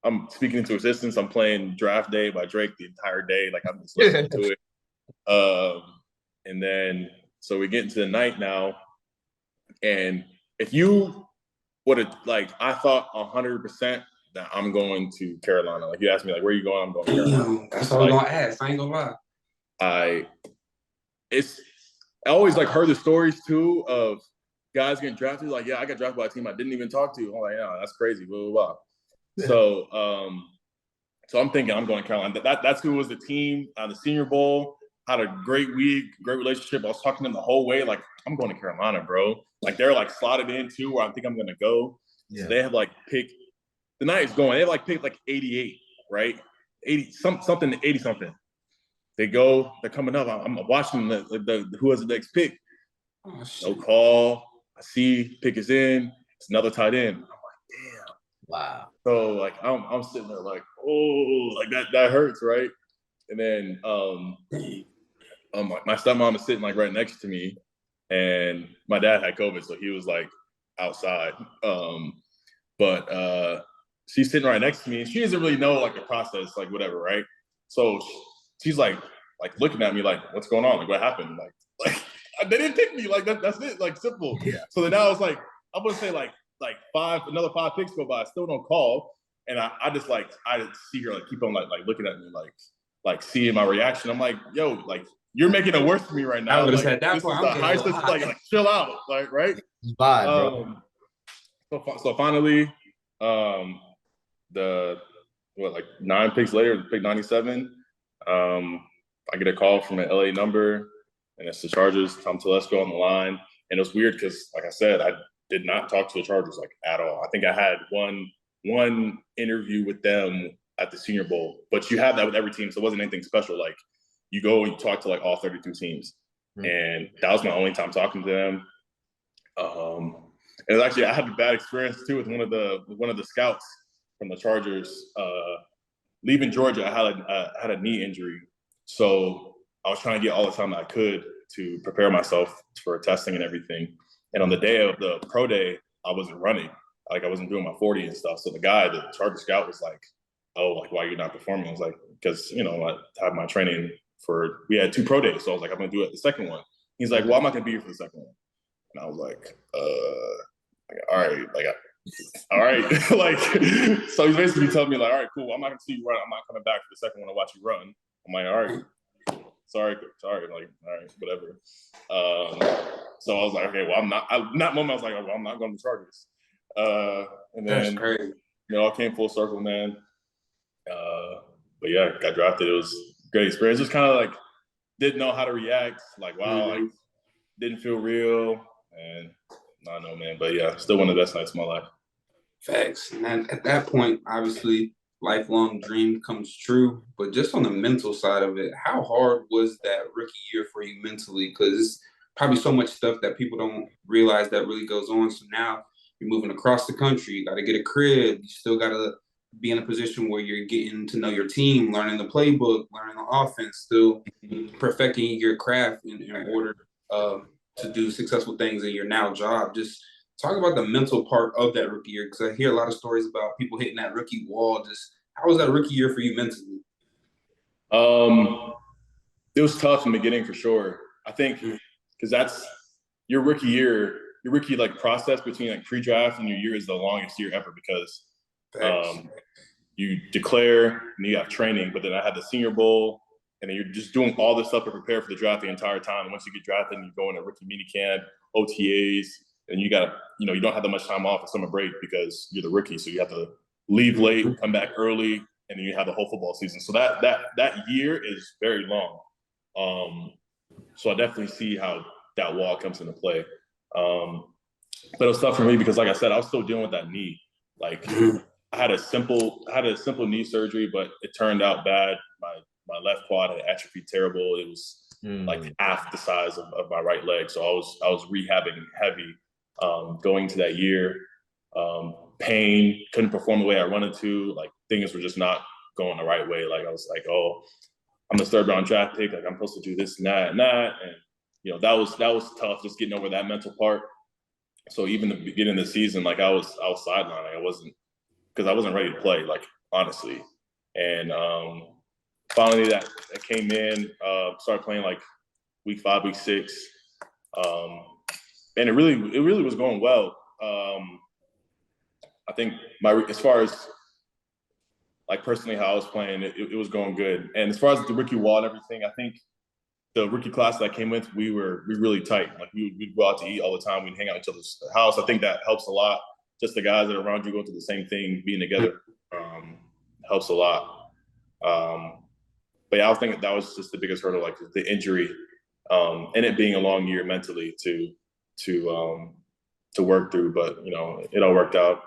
I'm speaking into existence. I'm playing Draft Day by Drake the entire day, like I'm just listening to it. And then so we get into the night now, and if you would have, like, I thought 100% that I'm going to Carolina. Like you asked me, like, where are you going? I'm going to Carolina. That's all I'm gonna ask. I ain't gonna lie. I always like heard the stories too of guys getting drafted. Like, yeah, I got drafted by a team I didn't even talk to. I'm like, yeah, that's crazy. Blah blah blah. So I'm thinking I'm going to Carolina. That's who was the team. The Senior Bowl. Had a great week, great relationship. I was talking to them the whole way. Like, I'm going to Carolina, bro. Like, they're like slotted in too, where I think I'm going to go. Yeah. So they have like picked, the night is going. They have like picked like 88, right? 80 something. They go. They're coming up. I'm watching the who has the next pick. Oh, no call. I see pick is in. It's another tight end. I'm like, damn. Wow. So like I'm sitting there like, oh, like that hurts, right? And then my stepmom is sitting like right next to me, and my dad had COVID, so he was like outside. But she's sitting right next to me, and she doesn't really know like the process, like whatever, right? So she's like looking at me like, what's going on? Like what happened? Like they didn't pick me. Like that's it. Like simple. Yeah. So then I was like, I'm gonna say like another 5 picks go by, I still don't call, and I just like I see her like keep on like looking at me like seeing my reaction. I'm like, yo, like you're making it worse for me right now. I would have like, said that this point. Is the highest, like chill out, like right. Bye, bro. So finally, like 9 picks later, pick 97. I get a call from an LA number, and it's the Chargers. Tom Telesco on the line, and it was weird because, like I said, I did not talk to the Chargers like at all. I think I had one interview with them at the Senior Bowl, but you have that with every team, so it wasn't anything special. Like you go and you talk to like all 32 teams, and that was my only time talking to them. And it was actually, I had a bad experience too with one of the scouts from the Chargers. Leaving Georgia, I had a knee injury, so I was trying to get all the time I could to prepare myself for testing and everything. And on the day of the pro day, I wasn't running. Like I wasn't doing my 40 and stuff. So the Charger scout was like, oh, like why are you not performing? I was like, because I had my training we had 2 pro days. So I was like, I'm gonna do it the second one. He's like, well, I'm not gonna be here for the second one. And I was like, all right, all right. Like, so he's basically telling me like, all right, cool. I'm not gonna see you run. I'm not coming back for the second one to watch you run. I'm like, all right. Sorry, like, all right, whatever. So I was like, okay, well, I'm not. In that moment, I was like, well, I'm not going to the Chargers. And then, all came full circle, man. But yeah, got drafted. It was a great experience. Just kind of like didn't know how to react. Like, wow, like didn't feel real, and I don't know, man. But yeah, still one of the best nights of my life. Facts. And then at that point, obviously, lifelong dream comes true. But just on the mental side of it, how hard was that rookie year for you mentally? Because it's probably so much stuff that people don't realize that really goes on. So now you're moving across the country. You got to get a crib. You still got to be in a position where you're getting to know your team, learning the playbook, learning the offense, still perfecting your craft in order to do successful things in your now job. Just talk about the mental part of that rookie year, because I hear a lot of stories about people hitting that rookie wall. Just how was that rookie year for you mentally? It was tough in the beginning for sure. I think because that's your rookie year, your rookie like process between like pre-draft and your year is the longest year ever because you declare and you have training, but then I had the Senior Bowl, and then you're just doing all this stuff to prepare for the draft the entire time. And once you get drafted, you go into rookie minicamp, OTAs, and you got you don't have that much time off for summer break because you're the rookie, so you have to leave late, come back early, and then you have the whole football season. So that year is very long. So I definitely see how that wall comes into play. But it was tough for me because, like I said, I was still dealing with that knee. Like I had a simple knee surgery, but it turned out bad. My left quad had atrophied terrible. It was like half the size of my right leg. So I was rehabbing heavy going to that year. Pain, couldn't perform the way I wanted to. Like things were just not going the right way. Like I was like, oh, I'm the third round draft pick. Like I'm supposed to do this and that and that. And that was tough, just getting over that mental part. So even the beginning of the season, like I was sidelining. I wasn't ready to play, like honestly. And finally that came in, started playing like week 5, week 6. And it really was going well. I think as far as like personally how I was playing, it was going good. And as far as the rookie wall and everything, I think the rookie class that I came with, we really tight. Like we'd go out to eat all the time. We'd hang out at each other's house. I think that helps a lot. Just the guys that are around you going through the same thing, being together, helps a lot. But yeah, I think that was just the biggest hurdle, like the injury, and it being a long year mentally to work through. But it all worked out.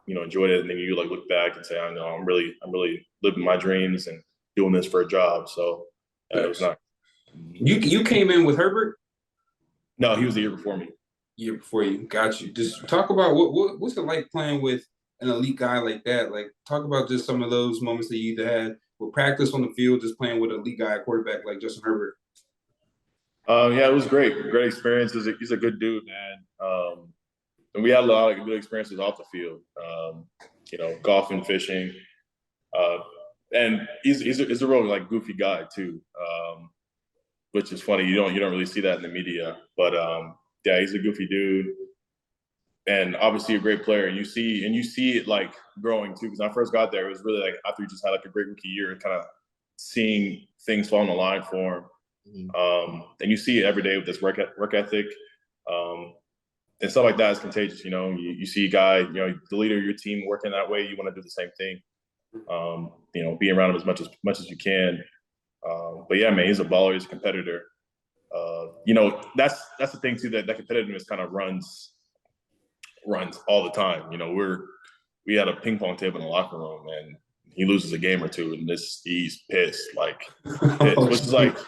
Enjoyed it, and then you like look back and say, I know I'm really living my dreams and doing this for a job. So it was not. You came in with Herbert? No, he was the year before me. Year before you, got you. Just talk about what's it like playing with an elite guy like that. Like talk about just some of those moments that you either had with practice on the field, just playing with an elite guy, quarterback like Justin Herbert. Yeah, it was great experience. He's a good dude, man. And we had a lot of good experiences off the field. Golfing, fishing, and he's a real like goofy guy too, which is funny. You don't really see that in the media, but yeah, he's a goofy dude, and obviously a great player. And you see it like growing too. Because when I first got there, it was really like after he just had like a great rookie year, kind of seeing things fall on the line for him. And you see it every day with this work ethic. And stuff like that is contagious. You see a guy, the leader of your team working that way. You want to do the same thing. Be around him as much as you can. But yeah, man, he's a baller. He's a competitor. That's the thing too. That competitiveness kind of runs all the time. We had a ping pong table in the locker room, and he loses a game or two, and he's pissed, which is like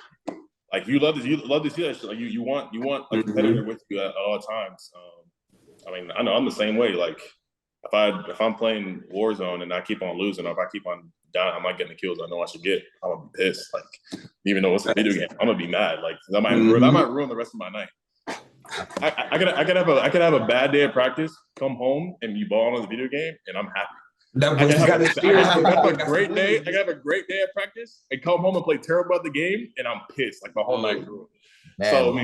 you love to see that shit. Like you want a competitor with you at all times. I know I'm the same way. Like if I'm playing Warzone and I keep on losing, or if I keep on down, I'm not getting the kills I know I should get, I'm gonna be pissed. Like even though it's a video game, I'm gonna be mad. Like that might ruin the rest of my night. I could have a bad day of practice, come home and you ball on the video game, and I'm happy. I can have a great day. I can have a great day at practice and come home and play terrible at the game, and I'm pissed like my whole night through. So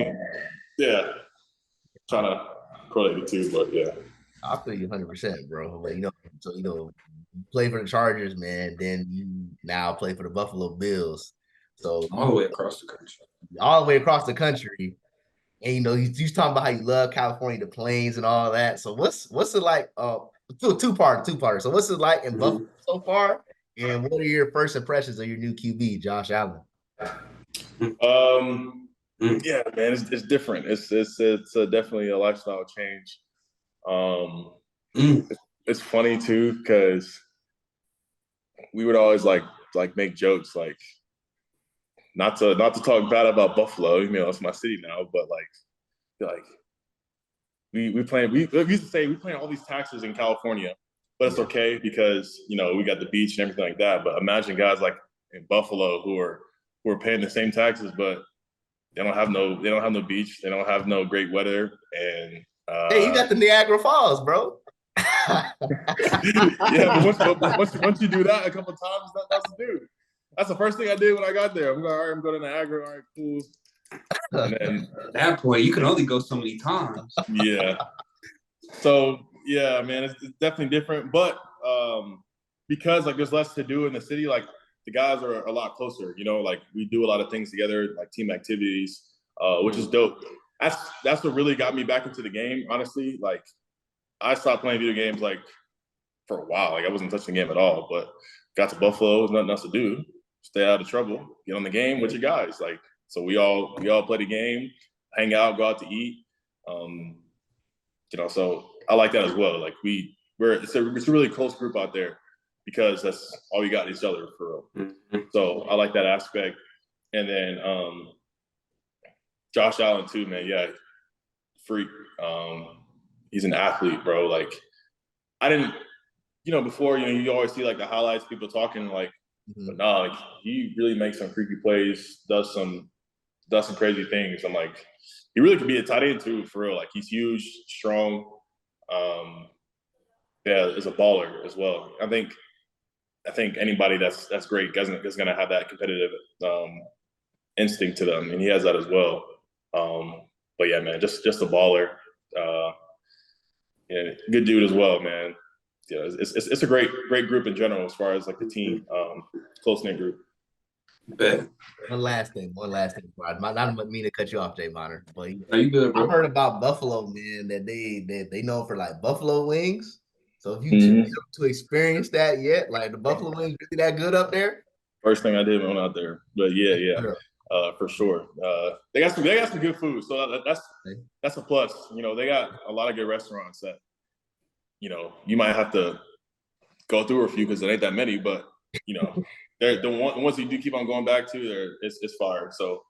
yeah, trying to correlate the two, but yeah. I feel you 100%, bro. Play for the Chargers, man. Then you now play for the Buffalo Bills. So all the way across the country. And you talking about how you love California, the plains and all that. So what's it like? Two-parter. So what's it like in Buffalo so far? And what are your first impressions of your new QB, Josh Allen? Yeah, man, it's different. It's definitely a lifestyle change. It's funny too because we would always like make jokes like not to talk bad about Buffalo. It's my city now, but we used to say we paying all these taxes in California, but it's okay because, you know, we got the beach and everything like that. But imagine guys like in Buffalo who are paying the same taxes, but they don't have no beach, they don't have no great weather, and hey, you got the Niagara Falls, bro. Yeah, but once you do that a couple of times, that's the dude. That's the first thing I did when I got there. I'm going, all right, I'm going to Niagara. All right, cool. And then at that point, you can only go so many times. Yeah. So yeah, man, it's definitely different. But because like there's less to do in the city, like the guys are a lot closer. You know, like we do a lot of things together, like team activities, which is dope. That's what really got me back into the game. Honestly, like I stopped playing video games like for a while. Like I wasn't touching the game at all. But got to Buffalo, there's nothing else to do. Stay out of trouble. Get on the game with your guys. Like so, we all play the game, hang out, go out to eat. You know, so I like that as well. Like it's a really close group out there because that's all we got each other for real. Mm-hmm. So I like that aspect. And then Josh Allen too, man. Yeah, freak. He's an athlete, bro. Like I didn't, you know, before, you know, you always see like the highlights, people talking like, but nah, like he really makes some freaky plays, does some crazy things. I'm like, he really could be a tight end too, for real. Like he's huge, strong. Yeah, is a baller as well. I think anybody that's great is gonna have that competitive instinct to them, and he has that as well. But yeah, man, just a baller. Yeah, good dude as well, man. Yeah, it's a great group in general as far as like the team, close knit group. Bet. One last thing, bro. Not mean to cut you off, Jay Bonner, but no, you good, bro. I heard about Buffalo, man, that they know for like buffalo wings. So if you to experience that yet, like the buffalo wings really that good up there? First thing I did when I went out there, but yeah, for sure. They got some good food, so that's a plus. You know, they got a lot of good restaurants that, you know, you might have to go through a few because there ain't that many, but you know. The ones you do keep on going back to, it's fire. So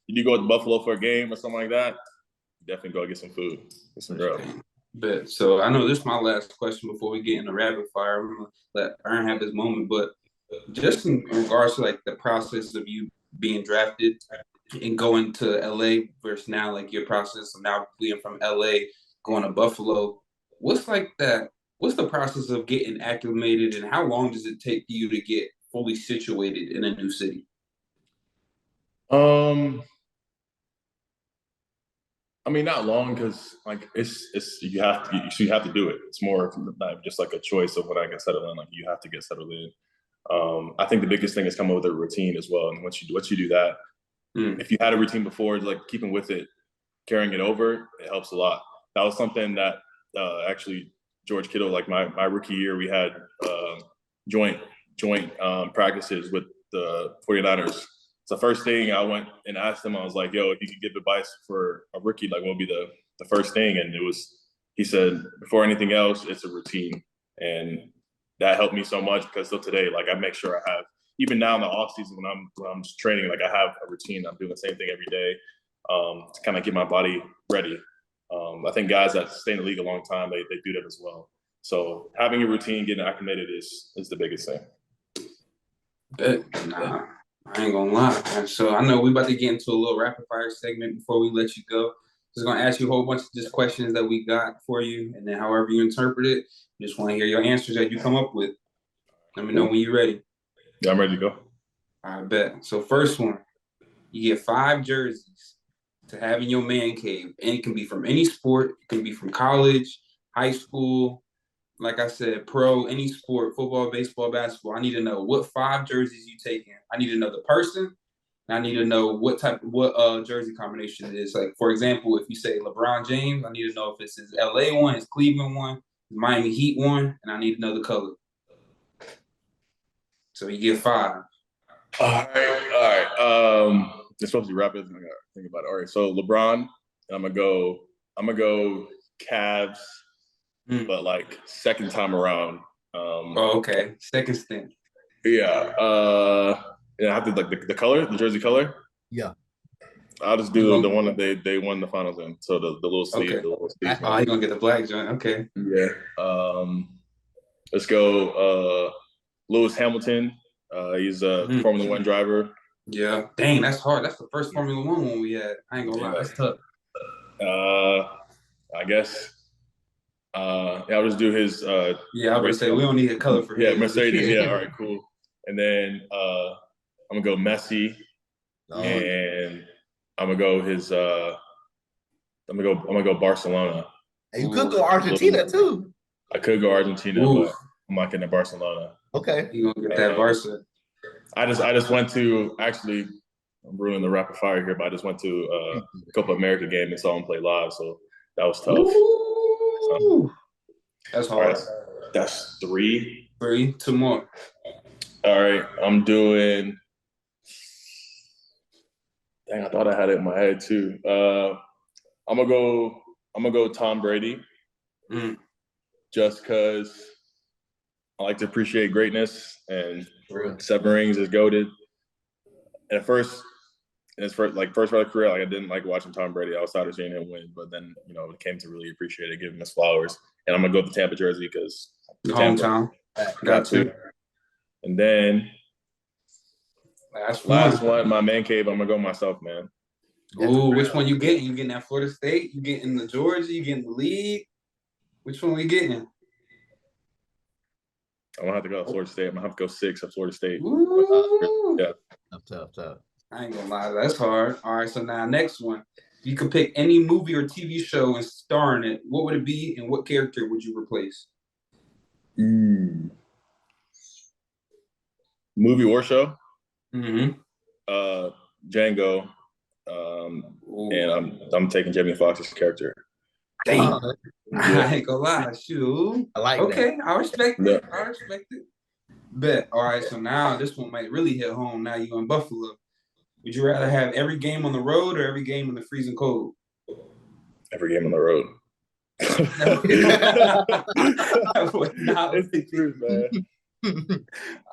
you do go to Buffalo for a game or something like that, definitely go get some food, get some grub. Bet. So I know this is my last question before we get into rapid fire. I'm gonna let Aaron have his moment, but just in regards to like the process of you being drafted and going to LA versus now like your process of now being from LA going to Buffalo, what's the process of getting acclimated and how long does it take you to get fully situated in a new city? I mean, not long because like it's you have to do it. It's more not just like a choice of when I can settle in. Like you have to get settled in. I think the biggest thing is come up with a routine as well. And once you do that, if you had a routine before, like keeping with it, carrying it over, it helps a lot. That was something that actually George Kittle, like my rookie year, we had joint practices with the 49ers. So first thing I went and asked him, I was like, yo, if you could give advice for a rookie, like what would be the first thing? And he said, before anything else, it's a routine. And that helped me so much because still today, like I make sure I have, even now in the off season when I'm just training, like I have a routine. I'm doing the same thing every day to kind of get my body ready. I think guys that stay in the league a long time, they do that as well. So having a routine, getting acclimated is the biggest thing. Nah, I ain't gonna lie. And so I know we about to get into a little rapid fire segment before we let you go. Just gonna ask you a whole bunch of just questions that we got for you, and then however you interpret it, just want to hear your answers that you come up with. Let me know when you're ready. Yeah, I'm ready to go. I bet. So first one, you get 5 jerseys to have in your man cave, and it can be from any sport. It can be from college, high school. Like I said, pro, any sport, football, baseball, basketball. I need to know what 5 jerseys you taking. I need to know the person. And I need to know what jersey combination it is. Like, for example, if you say LeBron James, I need to know if it's his LA one, his Cleveland one, his Miami Heat one, and I need to know the color. So you get 5. All right. It's supposed to be rapid. I gotta think about it. All right. So LeBron, I'm gonna go Cavs. But like second time around. Okay. Second stint. Yeah. I have to like the color, the jersey color. Yeah. I'll just do the one that they won the finals in. So the little sleeve. Okay. The little sleeve. Oh, you're gonna get the black joint. Okay. Yeah. Let's go Lewis Hamilton. He's a Formula One driver. Yeah. Dang, that's hard. That's the first Formula One one we had. I ain't gonna lie. That's tough. I guess. I'll just do his. I was gonna say we don't need a color for him. Yeah, Mercedes. Yeah, all right, cool. And then I'm gonna go Messi, and I'm gonna go his. I'm gonna go Barcelona. And you could go Argentina too. I could go Argentina, but I'm not getting to Barcelona. Okay, you gonna get that Barca? I just went to actually. I'm ruining the rapid fire here, but I just went to a Copa America game and saw him play live, so that was tough. That's hard. Right, that's 3. 3, 2 more. All right, I'm doing. Dang, I thought I had it in my head too. I'm gonna go Tom Brady, just because I like to appreciate greatness, and 7 rings is goated. And at first, in his first part of career, I didn't like watching Tom Brady. I was tired of seeing him win, but then it came to really appreciate it, give him his flowers. And I'm gonna go with the Tampa jersey because hometown. Got to. And then last one, my man cave. I'm gonna go myself, man. Ooh, which one you getting? You getting that Florida State? You getting the Georgia? You getting the league? Which one we getting? I'm gonna have to go to Florida State. I'm gonna have to go 6 at Florida State. Ooh. Yeah. Tough. I ain't gonna lie, that's hard. All right, so now next one. If you could pick any movie or TV show and star in it, what would it be and what character would you replace? Movie or show? Mm-hmm. Django. And I'm taking Jamie Foxx's character. Damn. I ain't gonna lie. Shoot. I like that. I respect it. Yeah. I respect it. Bet. All right, so now this one might really hit home. Now you're in Buffalo. Would you rather have every game on the road or every game in the freezing cold? Every game on the road. It's the truth, man.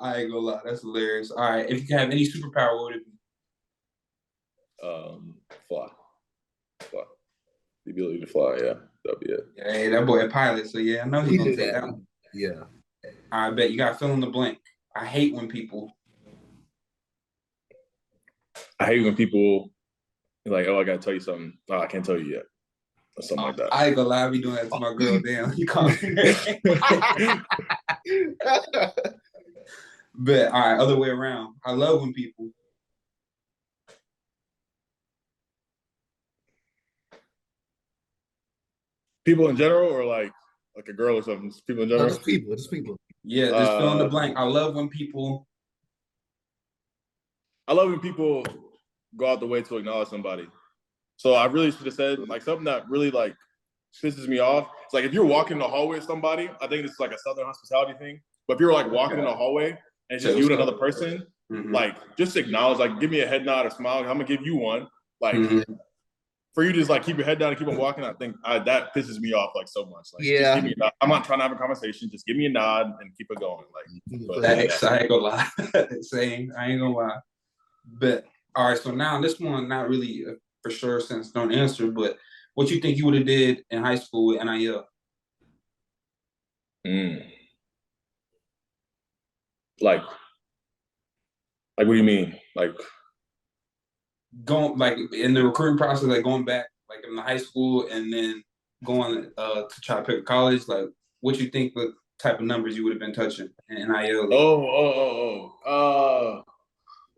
I ain't gonna lie. That's hilarious. All right, if you could have any superpower, what would it be? Fly. The ability to fly, yeah. That'd be it. Hey, that boy a pilot, so yeah, I know he's gonna take that one. Yeah. I bet you got fill in the blank. I hate when people are like, oh, I gotta tell you something. Oh, I can't tell you yet. Or something like that. I ain't gonna lie, I be doing that to my girl. Damn, you call me. But all right, other way around. I love when people in general, or like a girl or something. Just people in general. Just people. Yeah, just fill in the blank. I love when people go out the way to acknowledge somebody. So I really should have said like something that really like pisses me off. It's like if you're walking in the hallway with somebody, I think it's like a Southern hospitality thing. But if you're like walking in the hallway and it's just you and another person, like just acknowledge, like give me a head nod or smile. I'm gonna give you one. Like for you to just like keep your head down and keep on walking, I think that pisses me off like so much. Like, just give me a nod. I'm not trying to have a conversation. Just give me a nod and keep it going. Like, I ain't gonna lie. Same. I ain't gonna lie. But all right, so now this one, not really for sure since don't answer, but what you think you would have did in high school with NIL? Like what do you mean? Like going like in the recruiting process, like going back like in the high school and then going to try to pick a college, like what you think the type of numbers you would have been touching in NIL?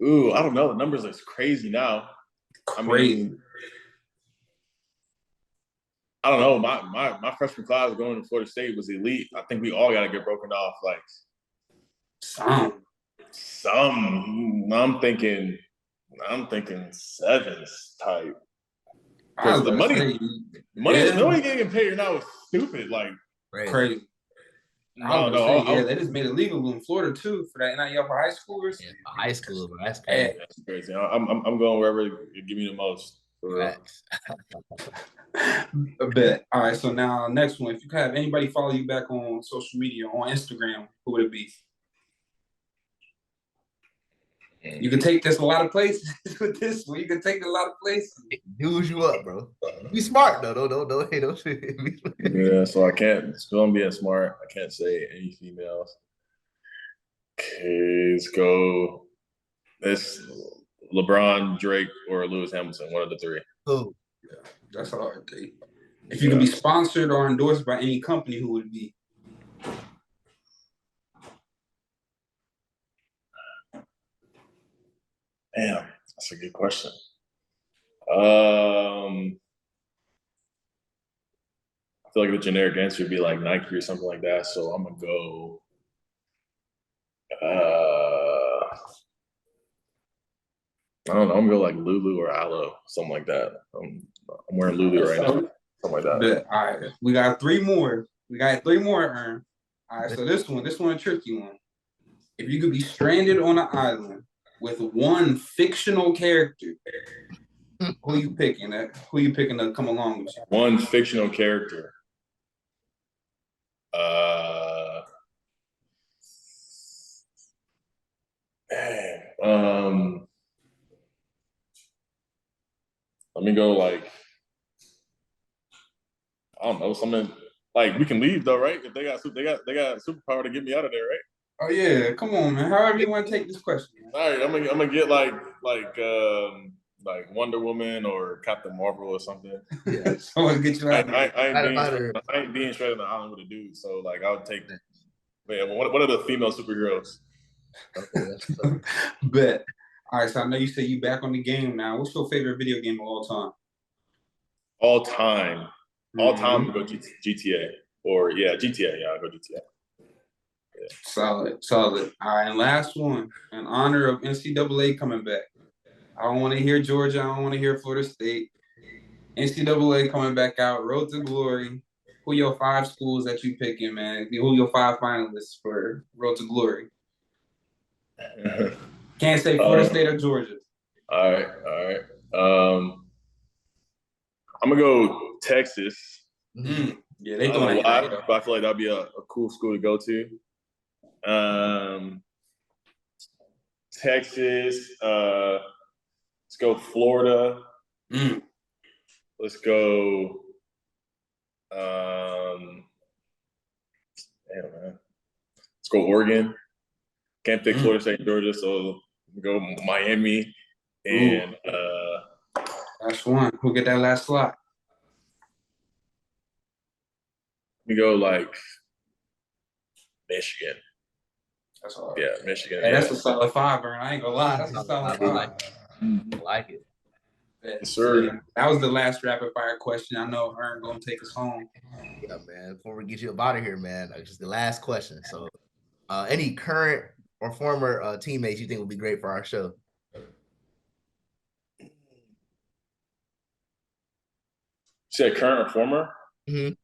I don't know. The numbers is crazy now. Crazy. I don't know. My freshman class going to Florida State was elite. I think we all got to get broken off. Like some. I'm thinking 7s type. Because the money getting paid now is stupid. Like crazy. I don't know. They just made it legal in Florida too for that NIL for high schoolers. Yeah, for high school, but that's crazy. That's crazy. I'm going wherever you give me the most. A bit. All right. So now next one. If you could have anybody follow you back on social media on Instagram, who would it be? You can take this a lot of places with this one. You can take it a lot of places. Use you up, bro. Be smart though. Don't hate those. Yeah, so I can't. Still, I'm being smart. I can't say any females. Okay, let's go. It's LeBron, Drake, or Lewis Hamilton. One of the three. Oh, yeah, that's hard. If you could be sponsored or endorsed by any company, who would it be? Damn, that's a good question. I feel like the generic answer would be like Nike or something like that. So I'm gonna go. I don't know. I'm gonna go like Lulu or Aloe, something like that. I'm wearing Lulu right now, something like that. All right, we got three more. Ern. All right, so this one a tricky one. If you could be stranded on an island with one fictional character, who you picking to come along with you? One fictional character. Let me go like, I don't know, something like we can leave though, right? If they got superpower to get me out of there, right? Oh yeah, come on, man. However you want to take this question. Man. All right, I'm gonna get like Wonder Woman or Captain Marvel or something. Yeah, so get you out. I ain't being straight on the island with a dude, so like I would take. Man, what are the female superheroes? Bet. All right, so I know you say you back on the game now. What's your favorite video game of all time? All time, I'm gonna go GTA or GTA. Yeah, I'll go GTA. Yeah. Solid. All right, and last one, in honor of NCAA coming back. I don't want to hear Georgia. I don't want to hear Florida State. NCAA coming back out, Road to Glory. Who your 5 schools that you picking, man? Who your 5 finalists for Road to Glory? Can't say Florida State or Georgia. All right. I'm gonna go Texas. Mm-hmm. Yeah, they doing it. But I feel like that'd be a cool school to go to. Texas. Let's go Florida. Let's go. Damn, man. Let's go Oregon. Can't pick Florida State and Georgia, so go Miami and last one. Who get that last slot? We go like Michigan. That's all. Yeah, Michigan. Hey, that's a solid 5, Ern. I ain't gonna lie. That's a solid 5. I like it. Yes, sir. That was the last rapid fire question. I know Ern gonna take us home. Yeah, man. Before we get you up out of here, man, just the last question. So, any current or former teammates you think would be great for our show? You said current or former? Mm-hmm.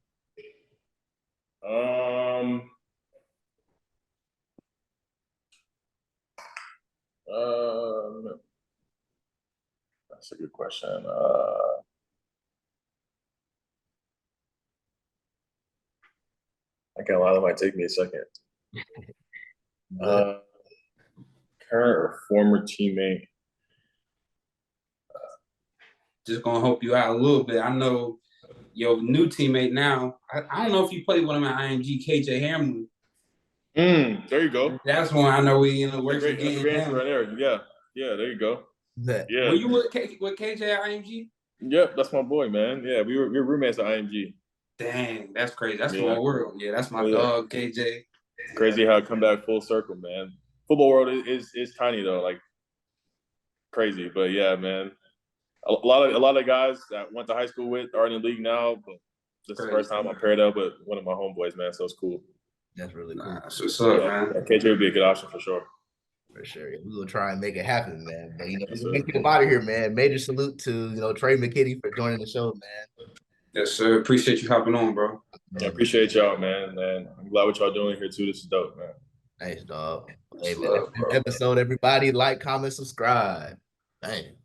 That's a good question. I can't lie, that might take me a second. Current or former teammate? Just gonna help you out a little bit. I know your new teammate now. I don't know if you played with him at IMG, KJ Hamlin. There you go. That's one I know we in the works of getting him. Right there. Yeah, there you go. Yeah. Were you with KJ at IMG? Yep, that's my boy, man. Yeah, we were roommates at IMG. Dang, that's crazy. That's my world. Yeah, that's my dog, KJ. Crazy how it come back full circle, man. Football world is tiny though, like crazy. But yeah, man. A lot of guys that went to high school with are in the league now, but this is the first time I paired up with one of my homeboys, man. So it's cool. That's really cool. That's what's up, man. KJ would be a good option for sure. For sure. We're going to try and make it happen, man. But, we're get out of here, man. Major salute to, Tre McKitty for joining the show, man. Yes, sir. Appreciate you hopping on, bro. Yeah, appreciate y'all, man. And I'm glad what y'all doing here, too. This is dope, man. Thanks, dog. Hey, man, episode, everybody. Like, comment, subscribe. Dang.